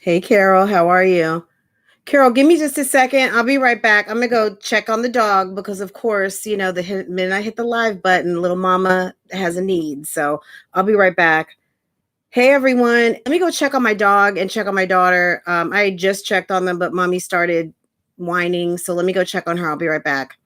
Hey, Carol, how are you? Carol, give me just a second. I'll be right back. I'm gonna go check on the dog because, of course, the minute I hit the live button, little mama has a need. So I'll be right back. Hey, everyone. Let me go check on my dog and check on my daughter. I just checked on them, but mommy started whining. So let me go check on her. I'll be right back.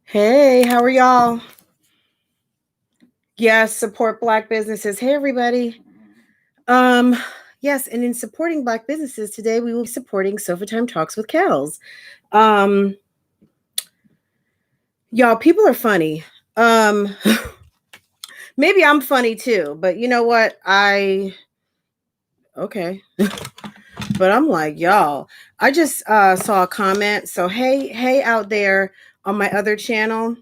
Hey, how are y'all? Yes, support Black businesses. Hey, everybody. Um, yes, and in supporting Black businesses today, we will be supporting Sofa Time Talks with Kels. Um, y'all, people are funny. Um, maybe I'm funny too, but you know what? Okay. But I'm like, y'all, I just saw a comment. So hey out there on my other channel.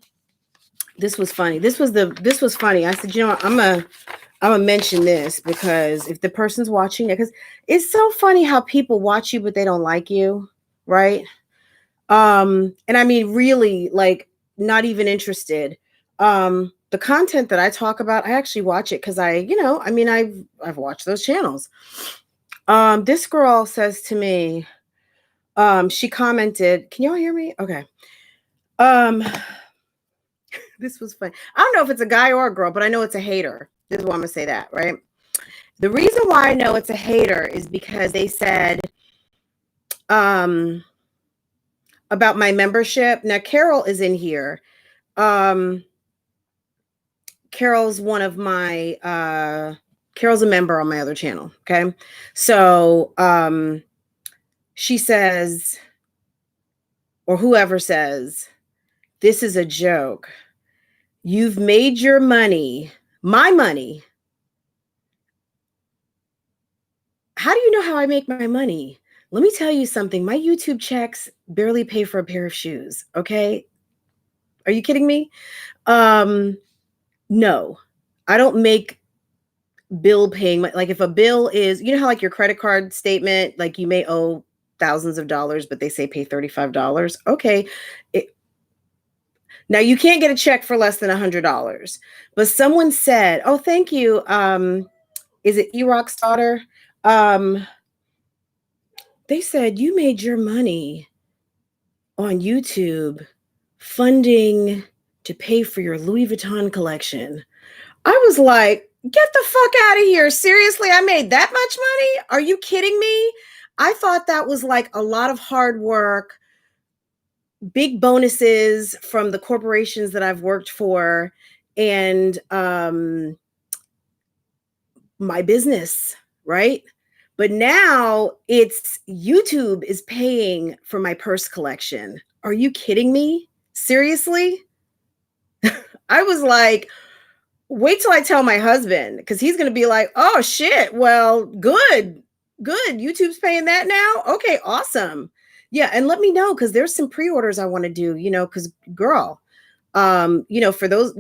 This was funny. This was funny. I said, you know what, I'm gonna mention this because if the person's watching it, because it's so funny how people watch you but they don't like you, right? And I mean really like not even interested. The content that I talk about, I actually watch it because I've watched those channels. This girl says to me, she commented, can y'all hear me? Okay. Um, this was fun. I don't know if it's a guy or a girl, but I know it's a hater. This is why I'm gonna say that, right? The reason why I know it's a hater is because they said um about my membership. Now Carol is in here. Carol's one of my Carol's a member on my other channel. Okay. So she says, or whoever says, this is a joke. You've made your money, my money. How do you know how I make my money? Let me tell you something. My YouTube checks barely pay for a pair of shoes. Okay. Are you kidding me? No, I don't make bill paying. Like if a bill is, you know how like your credit card statement, like you may owe thousands of dollars, but they say pay $35. Okay. Now you can't get a check for less than $100, but someone said, oh, thank you. Is it E-Rock's daughter? They said you made your money on YouTube funding to pay for your Louis Vuitton collection. I was like, get the fuck out of here. Seriously, I made that much money? Are you kidding me? I thought that was like a lot of hard work, big bonuses from the corporations that I've worked for. and my business, right? But now it's YouTube is paying for my purse collection. Are you kidding me? Seriously? I was like, wait till I tell my husband, because he's going to be like, oh shit, well, good. YouTube's paying that now. Okay, awesome. Yeah, and let me know, because there's some pre-orders I want to do, because girl, for those,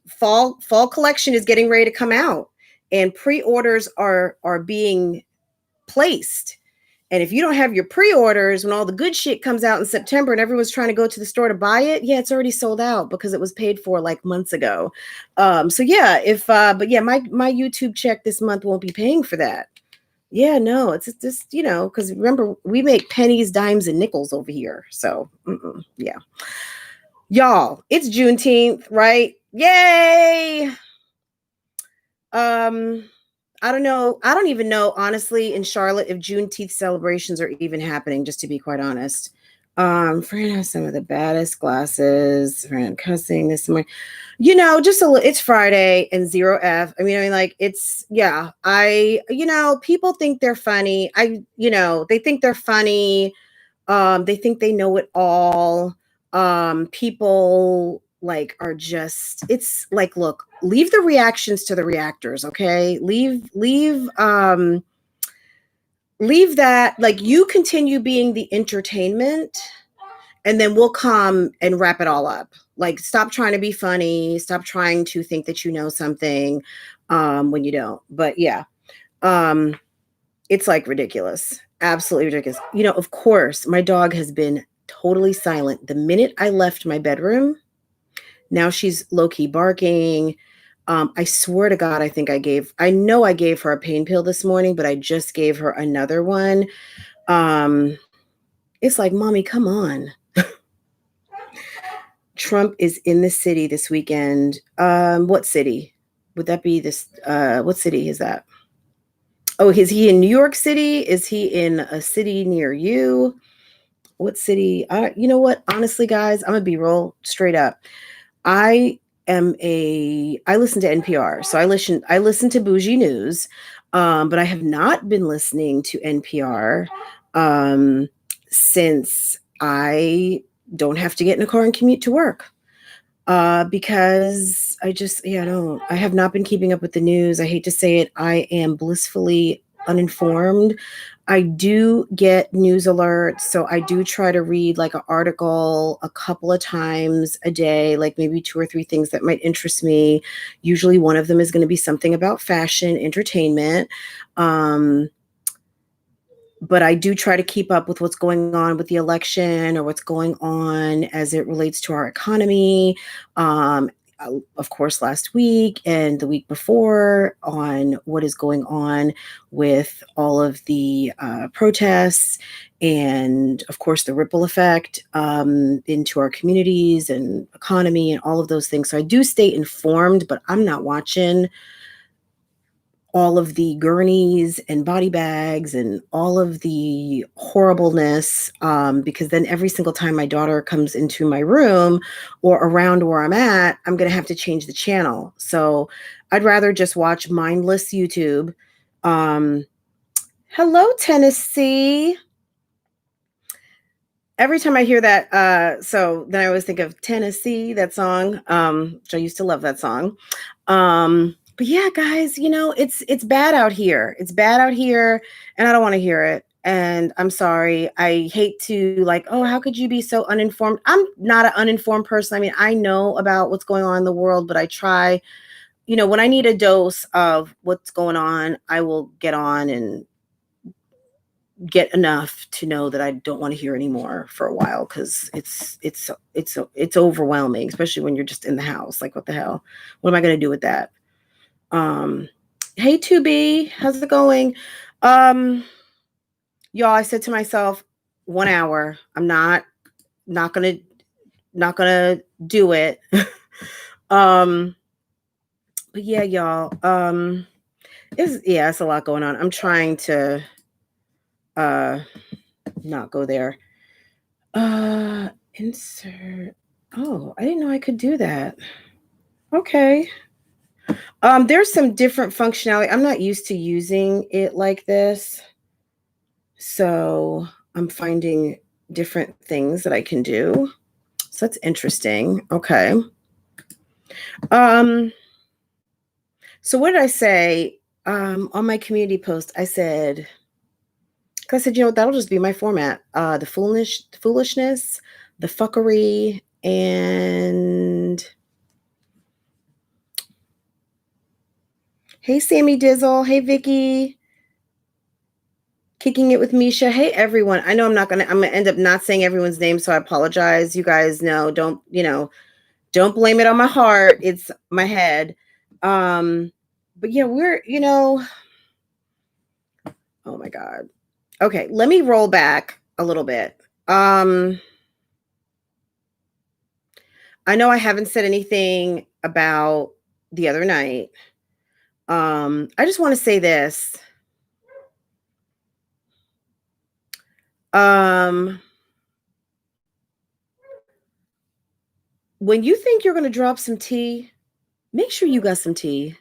fall collection is getting ready to come out, and pre-orders are being placed. And if you don't have your pre-orders when all the good shit comes out in September and everyone's trying to go to the store to buy it, yeah, it's already sold out because it was paid for like months ago. So yeah, but yeah, my YouTube check this month won't be paying for that. Yeah, no, it's just, because remember, we make pennies, dimes, and nickels over here. So yeah. Y'all, it's Juneteenth, right? Yay! I don't know. I don't even know, honestly, in Charlotte, if Juneteenth celebrations are even happening, just to be quite honest. Fran has some of the baddest glasses. Fran cussing this morning. Just it's Friday and 0F. I mean, like it's, yeah, people think they're funny. They think they're funny. They think they know it all. People like are just, it's like, look, leave the reactions to the reactors, okay? Leave that, like, you continue being the entertainment, and then we'll come and wrap it all up. Like, stop trying to be funny, stop trying to think that you know something when you don't. But yeah, it's like ridiculous. Absolutely ridiculous. Of course, my dog has been totally silent. The minute I left my bedroom, now she's low-key barking. I swear to God, I know I gave her a pain pill this morning, but I just gave her another one. It's like, mommy, come on. Trump is in the city this weekend. What city? Would that be this? What city is that? Oh, is he in New York City? Is he in a city near you? What city? You know what? Honestly, guys, I'm gonna be real straight up. I listen to NPR, so I listen to Bougie News, but I have not been listening to NPR since I don't have to get in a car and commute to work. Because I have not been keeping up with the news. I hate to say it, I am blissfully uninformed. I do get news alerts, so I do try to read like an article a couple of times a day, like maybe 2 or 3 things that might interest me. Usually one of them is going to be something about fashion, entertainment. But I do try to keep up with what's going on with the election or what's going on as it relates to our economy. Of course, last week and the week before, on what is going on with all of the protests, and of course the ripple effect into our communities and economy and all of those things. So I do stay informed, but I'm not watching all of the gurneys and body bags and all of the horribleness, because then every single time my daughter comes into my room or around where I'm at, I'm going to have to change the channel. So I'd rather just watch mindless YouTube. Hello, Tennessee. Every time I hear that, so then I always think of Tennessee, that song, which I used to love that song. But yeah, guys, it's bad out here. It's bad out here, and I don't want to hear it. And I'm sorry. I hate to, like, oh, how could you be so uninformed? I'm not an uninformed person. I mean, I know about what's going on in the world, but I try, when I need a dose of what's going on, I will get on and get enough to know that I don't want to hear anymore for a while, because it's overwhelming, especially when you're just in the house. Like, what the hell? What am I going to do with that? Hey 2B, how's it going? Y'all, I said to myself, 1 hour. I'm not gonna do it. But yeah, y'all. It's a lot going on. I'm trying to not go there. Insert. Oh, I didn't know I could do that. Okay. There's some different functionality. I'm not used to using it like this. So I'm finding different things that I can do. So that's interesting. Okay. So what did I say? On my community post, I said, you know, that'll just be my format. The foolishness, the fuckery, and hey, Sammy Dizzle. Hey, Vicky. Kicking it with Misha. Hey, everyone. I know I'm going to end up not saying everyone's name, so I apologize. You guys know, don't blame it on my heart. It's my head. But yeah, we're, oh my God. Okay, let me roll back a little bit. I know I haven't said anything about the other night. I just want to say this. When you think you're going to drop some tea, make sure you got some tea.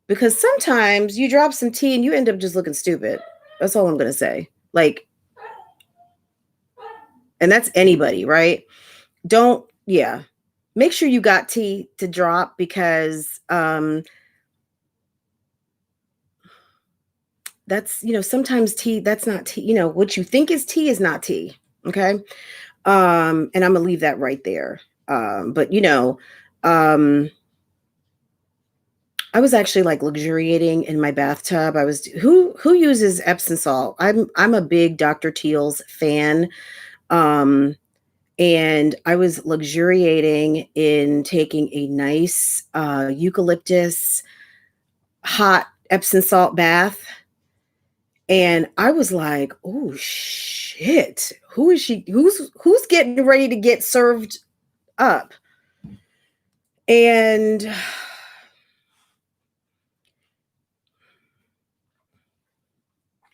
Because sometimes you drop some tea and you end up just looking stupid. That's all I'm going to say. Like, and that's anybody, right? Make sure you got tea to drop, because that's, sometimes tea, that's not tea. What you think is not tea. Okay. And I'm gonna leave that right there. But I was actually like luxuriating in my bathtub. I was who uses Epsom salt? I'm a big Dr. Teal's fan. And I was luxuriating in taking a nice eucalyptus hot Epsom salt bath. And I was like, oh shit, who is she? Who's getting ready to get served up? And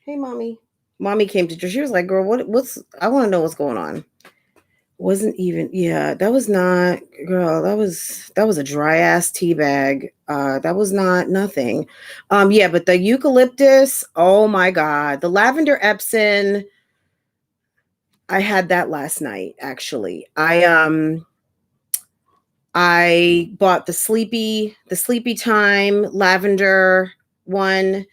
hey, mommy came to, she was like, girl, I want to know what's going on. Wasn't even, yeah, that was not, girl, that was a dry ass tea bag. That was not nothing. Yeah, but the eucalyptus, oh my God, the lavender Epsom, I had that last night, actually. I bought the sleepy time lavender one,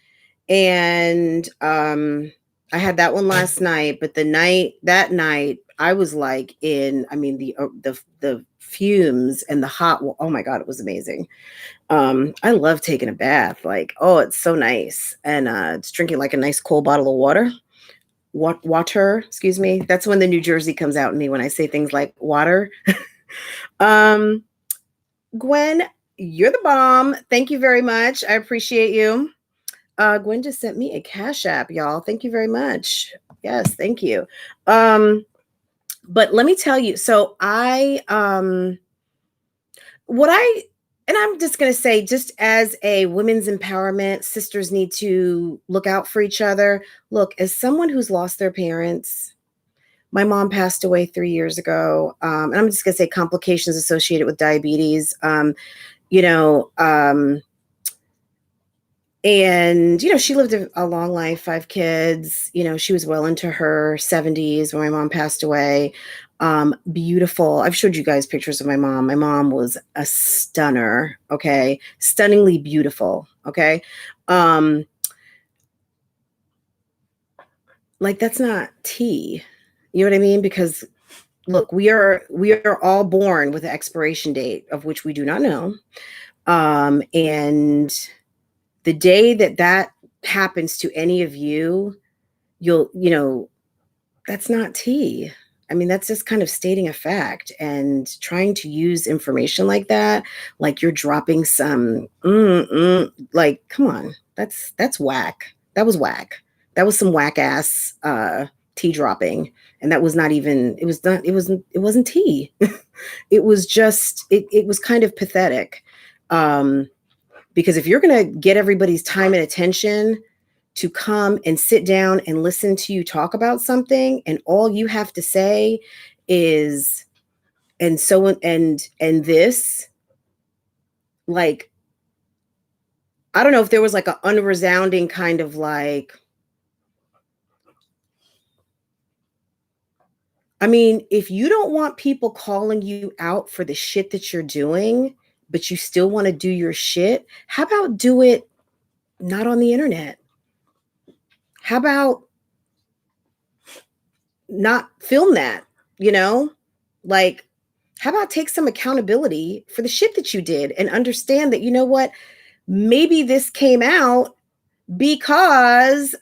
and I had that one last night, but that night I was like the fumes and the hot, oh my God, it was amazing. I love taking a bath. Like, oh, it's so nice. And it's drinking like a nice cold bottle of water. Water, excuse me. That's when the New Jersey comes out in me when I say things like water. Gwen, you're the bomb. Thank you very much. I appreciate you. Gwen just sent me a Cash App, y'all. Thank you very much. Yes, thank you. But let me tell you, so I'm just going to say, just as a women's empowerment, sisters need to look out for each other. Look, as someone who's lost their parents, my mom passed away 3 years ago. And I'm just going to say complications associated with diabetes. And, she lived a long life, 5 kids. She was well into her 70s when my mom passed away. Beautiful. I've showed you guys pictures of my mom. My mom was a stunner. Okay. Stunningly beautiful. Okay. Like, that's not tea. You know what I mean? Because look, we are all born with an expiration date of which we do not know. And the day that happens to any of you, that's not tea. I mean, that's just kind of stating a fact, and trying to use information like that, like you're dropping some, like, come on, that's whack. That was whack. That was some whack ass tea dropping. And that was not even, it wasn't tea. It was just, it was kind of pathetic. Because if you're going to get everybody's time and attention to come and sit down and listen to you talk about something, and all you have to say is, and so, and this, like, I don't know if there was like an unresounding kind of like, I mean, if you don't want people calling you out for the shit that you're doing, but you still want to do your shit, how about do it not on the internet? How about not film that, you know? Like, how about take some accountability for the shit that you did and understand that, you know what? Maybe this came out because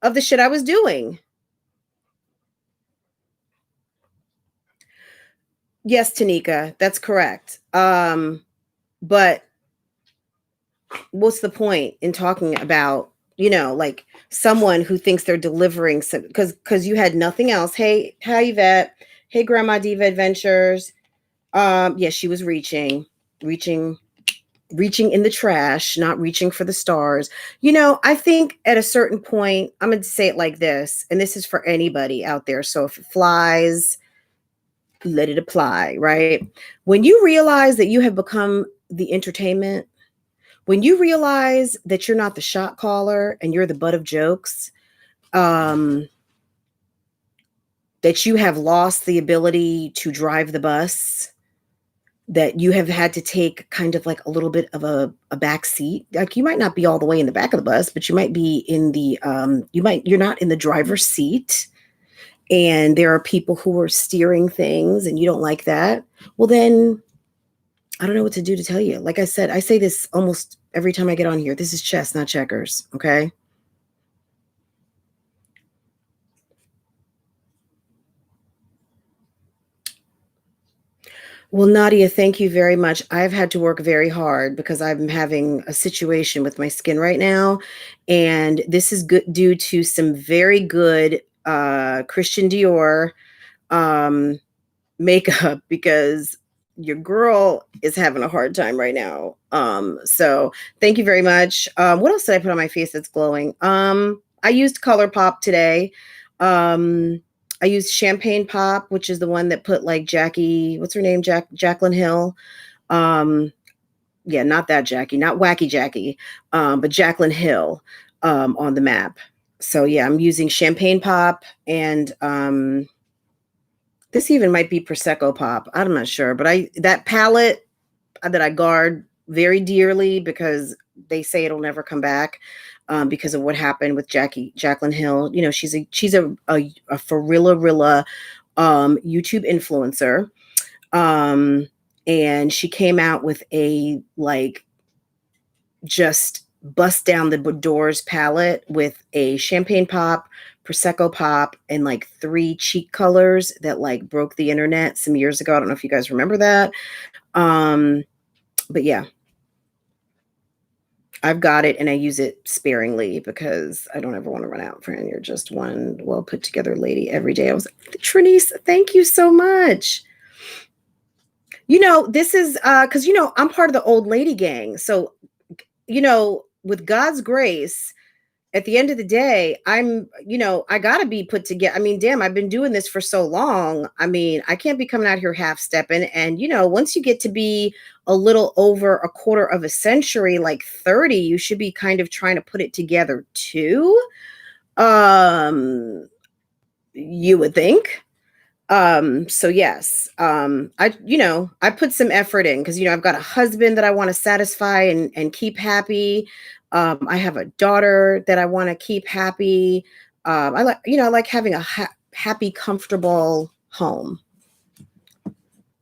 of the shit I was doing. Yes, Tanika, that's correct. But what's the point in talking about, like someone who thinks they're delivering some, because you had nothing else. Hey, hi Yvette. Hey, Grandma Diva Adventures. Yeah, she was reaching in the trash, not reaching for the stars. I think at a certain point, I'm going to say it like this, and this is for anybody out there. So if it flies, let it apply, right? When you realize that you have become the entertainment, when you realize that you're not the shot caller and you're the butt of jokes, that you have lost the ability to drive the bus, that you have had to take kind of like a little bit of a back seat. Like you might not be all the way in the back of the bus, but you might be in the, you're not in the driver's seat. And there are people who are steering things and you don't like that. Well, then I don't know what to do to tell you. Like I said, I say this almost every time I get on here. This is chess, not checkers. Okay. Well, Nadia, thank you very much. I've had to work very hard because I'm having a situation with my skin right now. And this is good due to some very good Christian Dior makeup because your girl is having a hard time right now. So thank you very much. What else did I put on my face that's glowing? I used ColourPop today. I used Champagne Pop, which is the one that put like Jackie, what's her name? Jaclyn Hill. Yeah, not that Jackie, not Wacky Jackie, but Jaclyn Hill on the map. So yeah, I'm using Champagne Pop and this even might be Prosecco Pop. I'm not sure, but that palette that I guard very dearly because they say it'll never come back because of what happened with Jaclyn Hill. She's a Farilla YouTube influencer. And she came out with a like just bust down the doors palette with a Champagne Pop, Prosecco Pop, and like 3 cheek colors that like broke the internet some years ago. I don't know if you guys remember that. But yeah, I've got it and I use it sparingly because I don't ever want to run out, friend. You're just one well put together lady every day. I was like, Trinice, thank you so much. This is because I'm part of the old lady gang. So, with God's grace, at the end of the day, I gotta be put together. I mean, damn, I've been doing this for so long. I mean, I can't be coming out here half stepping. And, once you get to be a little over a quarter of a century, like 30, you should be kind of trying to put it together too. You would think. So yes, I put some effort in because, I've got a husband that I want to satisfy and keep happy. I have a daughter that I want to keep happy. I like having a happy, comfortable home.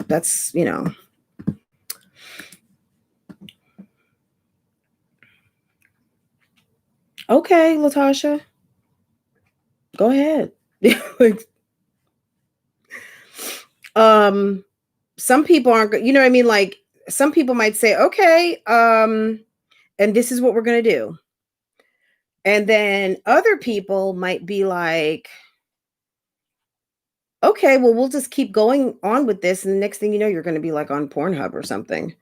That's, Okay, Latasha, go ahead. Some people aren't, what I mean? Like some people might say, okay, and this is what we're going to do. And then other people might be like, okay, well, we'll just keep going on with this. And the next thing you know, you're going to be like on Pornhub or something.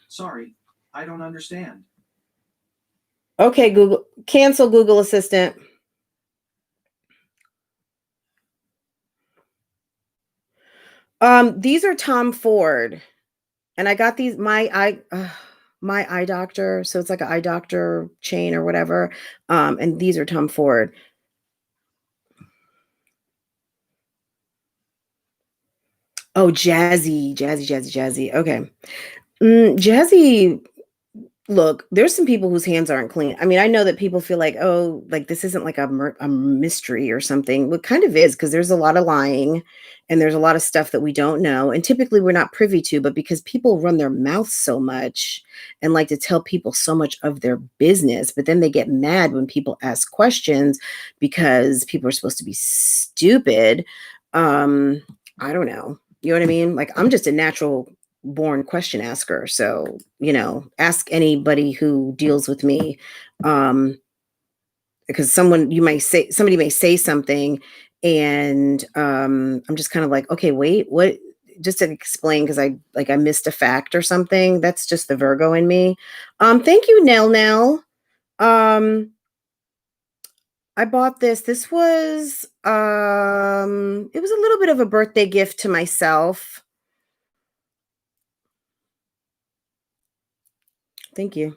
Sorry, I don't understand. Okay, Google, cancel Google Assistant. These are Tom Ford, and I got these my eye doctor. So it's like an eye doctor chain or whatever. And these are Tom Ford. Oh, Jazzy. Okay. Jazzy, look, there's some people whose hands aren't clean. I mean, I know that people feel like, oh, like this isn't like a mystery or something. What kind of is, because there's a lot of lying and there's a lot of stuff that we don't know. And typically we're not privy to, but because people run their mouths so much and like to tell people so much of their business, but then they get mad when people ask questions because people are supposed to be stupid. I don't know. You know what I mean? Like, I'm just a natural born question asker. So, ask anybody who deals with me. Because somebody may say something and I'm just kind of like, okay, wait, what? Just to explain, because I missed a fact or something. That's just the Virgo in me. Thank you, Nell. I bought this. This was it was a little bit of a birthday gift to myself. Thank you.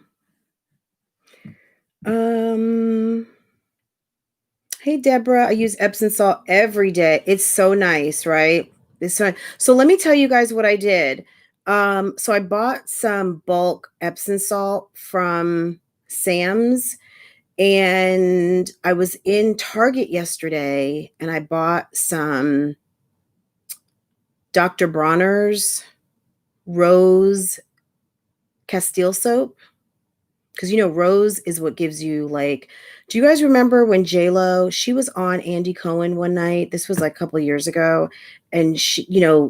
Hey Deborah, I use Epsom salt every day. It's so nice, right? It's so nice. So let me tell you guys what I did. So I bought some bulk Epsom salt from Sam's, and I was in Target yesterday and I bought some Dr. Bronner's Rose Castile soap. Because Rose is what gives you like, do you guys remember when J-Lo, she was on Andy Cohen one night? This was like a couple of years ago. And she,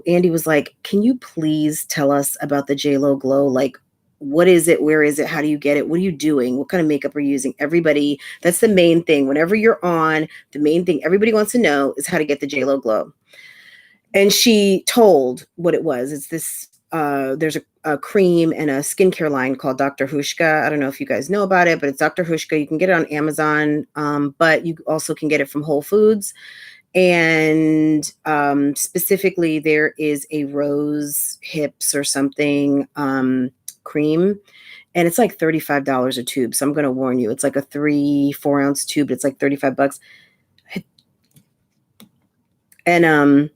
Andy was like, can you please tell us about the J-Lo glow? Like, what is it? Where is it? How do you get it? What are you doing? What kind of makeup are you using? Everybody, that's the main thing. Whenever you're on, the main thing everybody wants to know is how to get the J-Lo glow. And she told what it was. It's this, there's a cream and a skincare line called Dr. Hushka. I don't know if you guys know about it, but it's Dr. Hushka. You can get it on Amazon, but you also can get it from Whole Foods. And specifically, there is a rose hips or something cream. And it's like $35 a tube. So I'm going to warn you, it's like a 3-4 ounce tube. It's like $35. And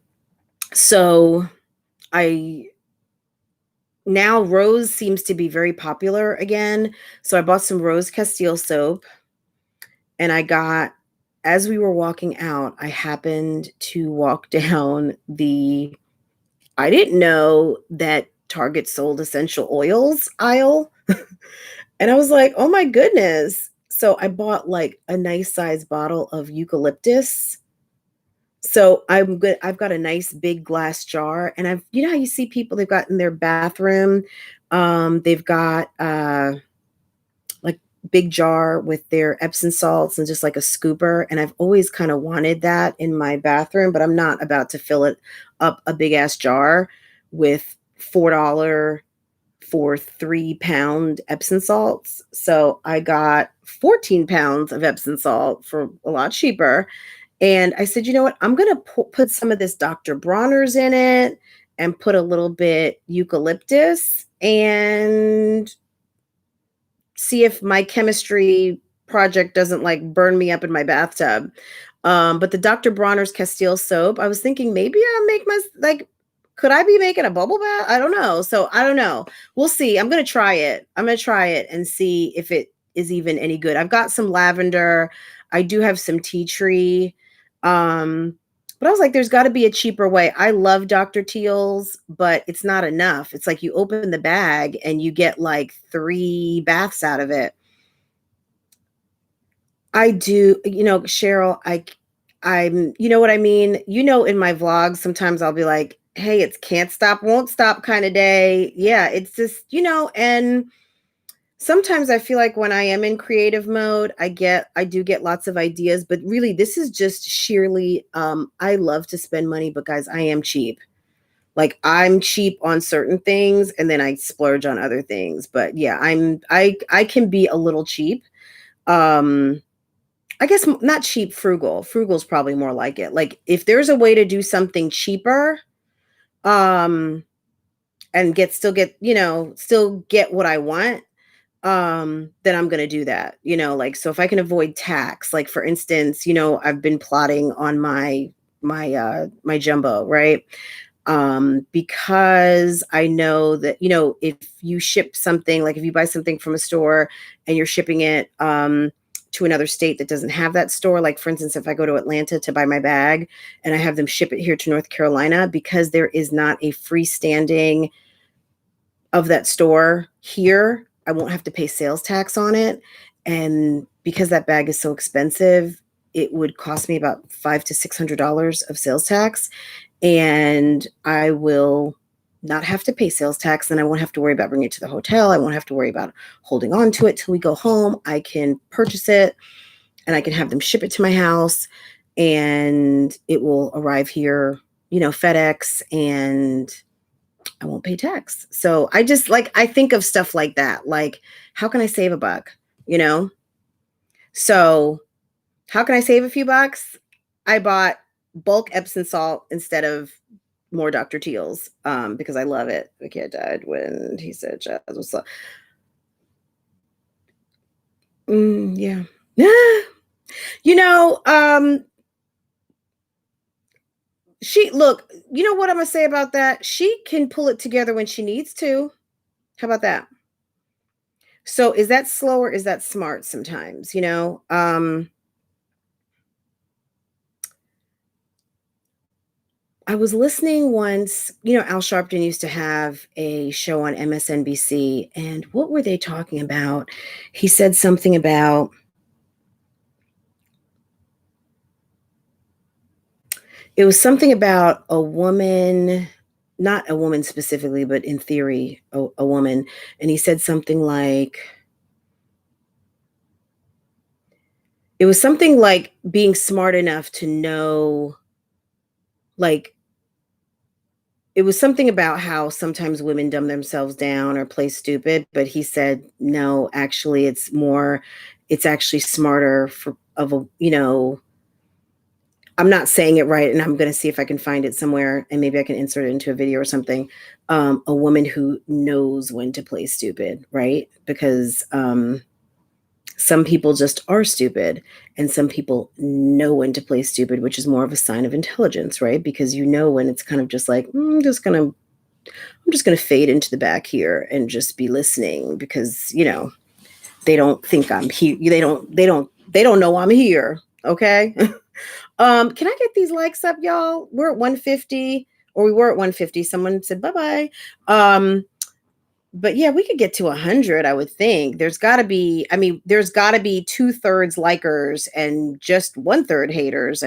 so now Rose seems to be very popular again. So I bought some Rose Castile soap, and as we were walking out, I happened to walk down I didn't know that Target sold essential oils aisle. And I was like, oh my goodness. So I bought like a nice size bottle of eucalyptus. So I've got a nice big glass jar, and how you see people, they've got in their bathroom, they've got like big jar with their Epsom salts and just like a scooper. And I've always kind of wanted that in my bathroom, but I'm not about to fill it up a big ass jar with $4 for 3-pound Epsom salts. So I got 14 pounds of Epsom salt for a lot cheaper. And I said, you know what? I'm going to put some of this Dr. Bronner's in it and put a little bit eucalyptus and see if my chemistry project doesn't like burn me up in my bathtub. But the Dr. Bronner's Castile soap, I was thinking maybe I'll make could I be making a bubble bath? I don't know. So I don't know. We'll see. I'm going to try it. And see if it is even any good. I've got some lavender. I do have some tea tree. But I was like, there's got to be a cheaper way. I love Dr. Teal's, but it's not enough. It's like you open the bag and you get like 3 baths out of it. I do, Cheryl, I'm, you know what I mean? In my vlogs, sometimes I'll be like, hey, it's can't stop, won't stop kind of day. Yeah, it's just, and sometimes I feel like when I am in creative mode, I do get lots of ideas, but really this is just sheerly, I love to spend money, but guys, I am cheap. Like I'm cheap on certain things and then I splurge on other things. But yeah, I can be a little cheap. I guess not cheap, frugal. Frugal's probably more like it. Like if there's a way to do something cheaper, and still get what I want, then I'm going to do that, like, so if I can avoid tax, like for instance, I've been plotting on my jumbo, right? Because I know that, if you ship something, like if you buy something from a store and you're shipping it, to another state that doesn't have that store, like for instance, if I go to Atlanta to buy my bag and I have them ship it here to North Carolina, because there is not a freestanding of that store here, I won't have to pay sales tax on it. And because that bag is so expensive, it would cost me about $500 to $600 of sales tax. And I will not have to pay sales tax. And I won't have to worry about bringing it to the hotel. I won't have to worry about holding on to it till we go home. I can purchase it and I can have them ship it to my house, and it will arrive here, FedEx, and I won't pay tax. So I just I think of stuff like that. Like, how can I save a buck? So how can I save a few bucks? I bought bulk Epsom salt instead of more Dr. Teal's, because I love it. The kid died when he said jazz was slow. Yeah. She, look, what I'm gonna say about that? She can pull it together when she needs to. How about that? So is that slow or is that smart sometimes? I was listening once, Al Sharpton used to have a show on MSNBC, and what were they talking about? He said something about, it was something about a woman, not a woman specifically, but in theory, a woman. And he said something like, it was something like being smart enough to know, like, it was something about how sometimes women dumb themselves down or play stupid, but he said, no, actually it's actually smarter I'm not saying it right, and I'm going to see if I can find it somewhere, and maybe I can insert it into a video or something. A woman who knows when to play stupid, right? Because some people just are stupid, and some people know when to play stupid, which is more of a sign of intelligence, right? Because when it's kind of just like, I'm just gonna fade into the back here and just be listening, because they don't think I'm here. They don't know I'm here. Okay. Can I get these likes up, y'all? We're at 150, or we were at 150. Someone said bye-bye. But yeah, we could get to 100, I would think. There's got to be 2/3 likers and just 1/3 haters.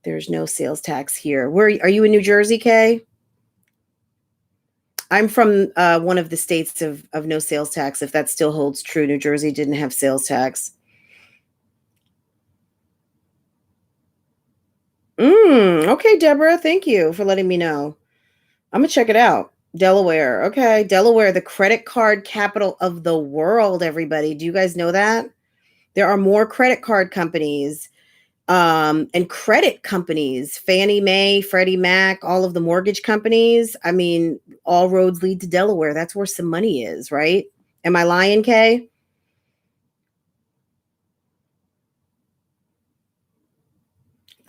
There's no sales tax here. Where are you, in New Jersey, Kay? I'm from one of the states of no sales tax, if that still holds true. New Jersey didn't have sales tax. Okay, Deborah, thank you for letting me know. I'm going to check it out. Delaware. Okay, Delaware, the credit card capital of the world, everybody. Do you guys know that? There are more credit card companies and credit companies, Fannie Mae, Freddie Mac, all of the mortgage companies. All roads lead to Delaware. That's where some money is, right? Am I lying, Kay?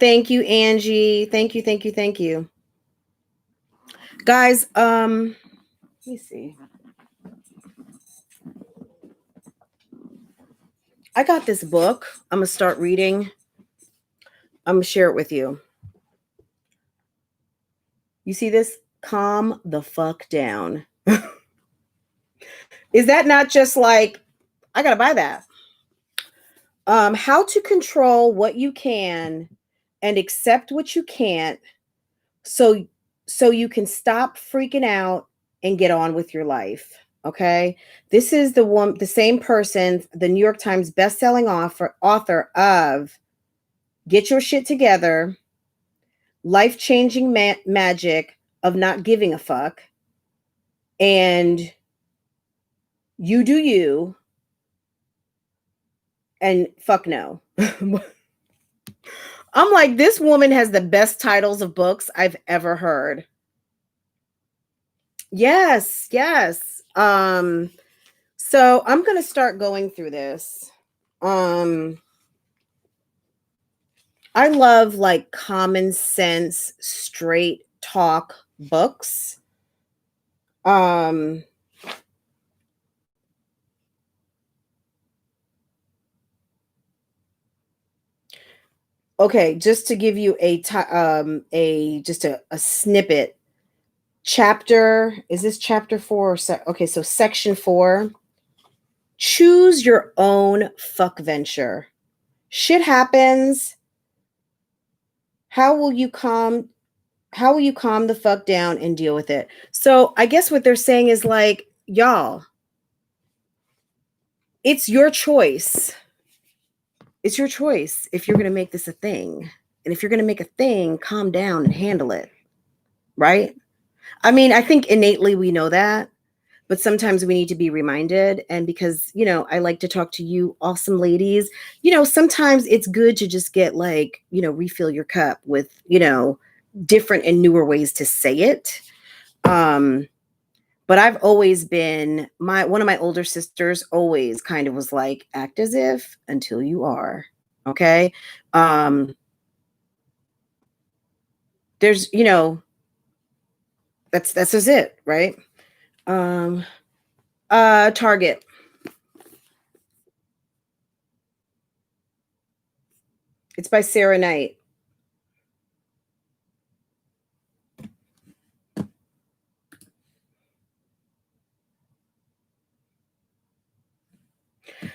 Thank you, Angie. Thank you, thank you, thank you. Guys, let me see. I got this book I'm going to start reading. I'm going to share it with you. You see this? Calm the fuck down. Is that not just like, I got to buy that? How to control what you can and accept what you can't, so you can stop freaking out and get on with your life. Okay. This is the same person, the New York Times bestselling author of Get Your Shit Together, Life-Changing Magic of Not Giving a Fuck, and You Do You, and Fuck No. I'm like, this woman has the best titles of books I've ever heard. Yes, yes. So I'm gonna start going through this. I love like common sense, straight talk books. Okay, just to give you a snippet. Chapter, is this chapter 4 or okay, so section 4. Choose your own fuck venture. Shit happens. How will you calm the fuck down and deal with it? So I guess what they're saying is like, y'all, it's your choice. It's your choice if you're going to make this a thing. And if you're going to make a thing, calm down and handle it. Right? I mean, I think innately we know that, but sometimes we need to be reminded. And because, I like to talk to you awesome ladies, sometimes it's good to just get like, refill your cup with, different and newer ways to say it. But I've always been one of my older sisters always kind of was like, act as if until you are. Okay. There's, that's just it, right? Target. It's by Sarah Knight.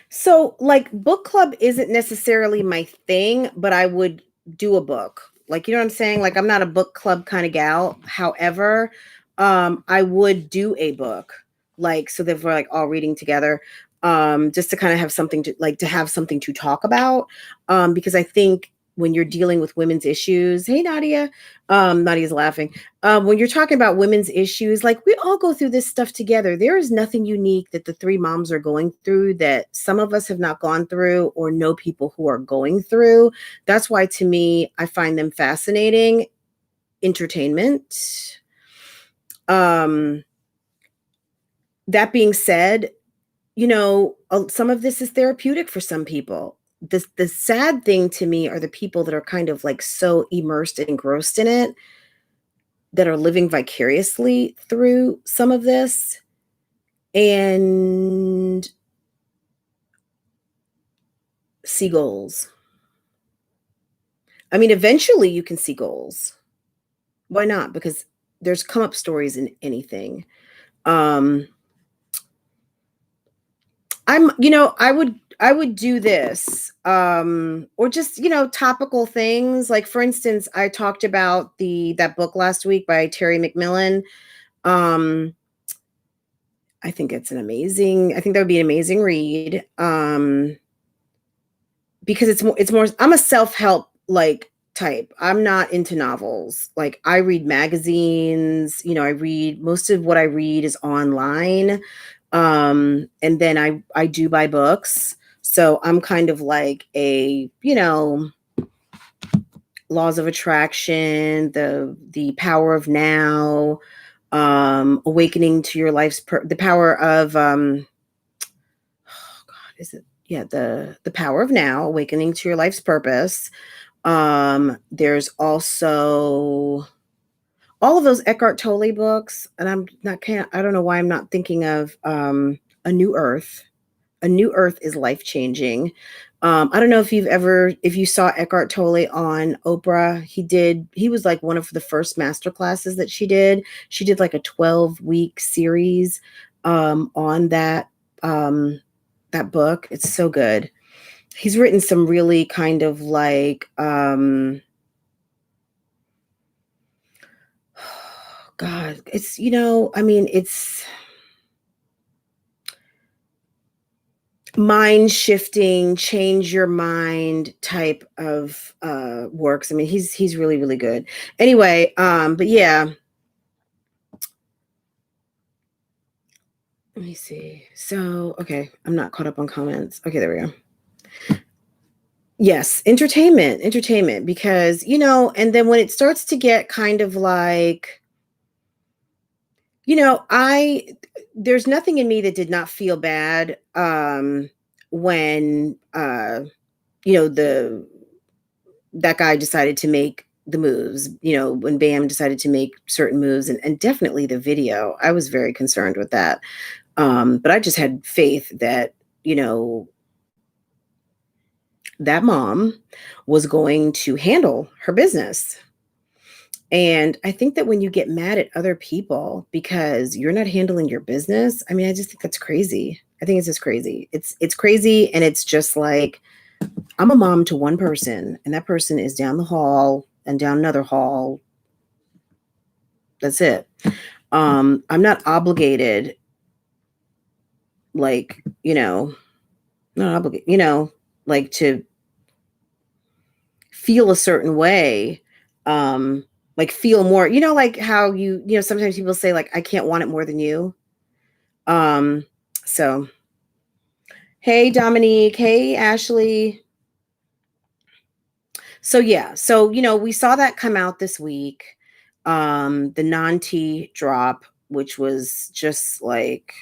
So, like, book club isn't necessarily my thing, but I would do a book. Like, you know what I'm saying? Like, I'm not a book club kind of gal. However, I would do a book, like, so that we're like all reading together, just to kind of have something to have something to talk about. Because I think when you're dealing with women's issues, hey Nadia, Nadia's laughing. When you're talking about women's issues, like we all go through this stuff together. There is nothing unique that the three moms are going through that some of us have not gone through or know people who are going through. That's why, to me, I find them fascinating. Entertainment. That being said, some of this is therapeutic for some people. The sad thing to me are the people that are kind of like so immersed and engrossed in it, that are living vicariously through some of this. And see goals. I mean, eventually you can see goals. Why not? Because there's come up stories in anything. I would do this, or just, topical things. Like, for instance, I talked about that book last week by Terry McMillan. I think that would be an amazing read. Because it's more, I'm a self-help like type. I'm not into novels. Like, I read magazines, most of what I read is online. And then I do buy books. So I'm kind of like a, Laws of Attraction, the Power of Now, Awakening to Your Life's the Power of oh God, is it? Yeah, the Power of Now, Awakening to Your Life's Purpose. There's also all of those Eckhart Tolle books, and I don't know why I'm not thinking of A New Earth. A New Earth is life-changing. I don't know if you saw Eckhart Tolle on Oprah. He was like one of the first master classes that she did. She did like a 12-week series on that book. It's so good. He's written some really kind of like God, it's it's mind shifting, change your mind type of works. I mean, he's really, really good. Anyway, but yeah. Let me see. So, okay, I'm not caught up on comments. Okay, there we go. Yes, entertainment, because, and then when it starts to get kind of like, there's nothing in me that did not feel bad when the that guy decided to make the moves, when Bam decided to make certain moves, and definitely the video. I was very concerned with that. But I just had faith that, that mom was going to handle her business. And I think that when you get mad at other people because you're not handling your business, I mean, I just think that's crazy. I think it's just crazy. It's crazy, and it's just like, I'm a mom to one person, and that person is down the hall and down another hall. That's it. I'm not obligated, like, not obligated, like to feel a certain way. Like feel more, like how sometimes people say like, I can't want it more than you. So hey, Dominique, hey, Ashley. So yeah, so we saw that come out this week. The non-T drop, which was just like,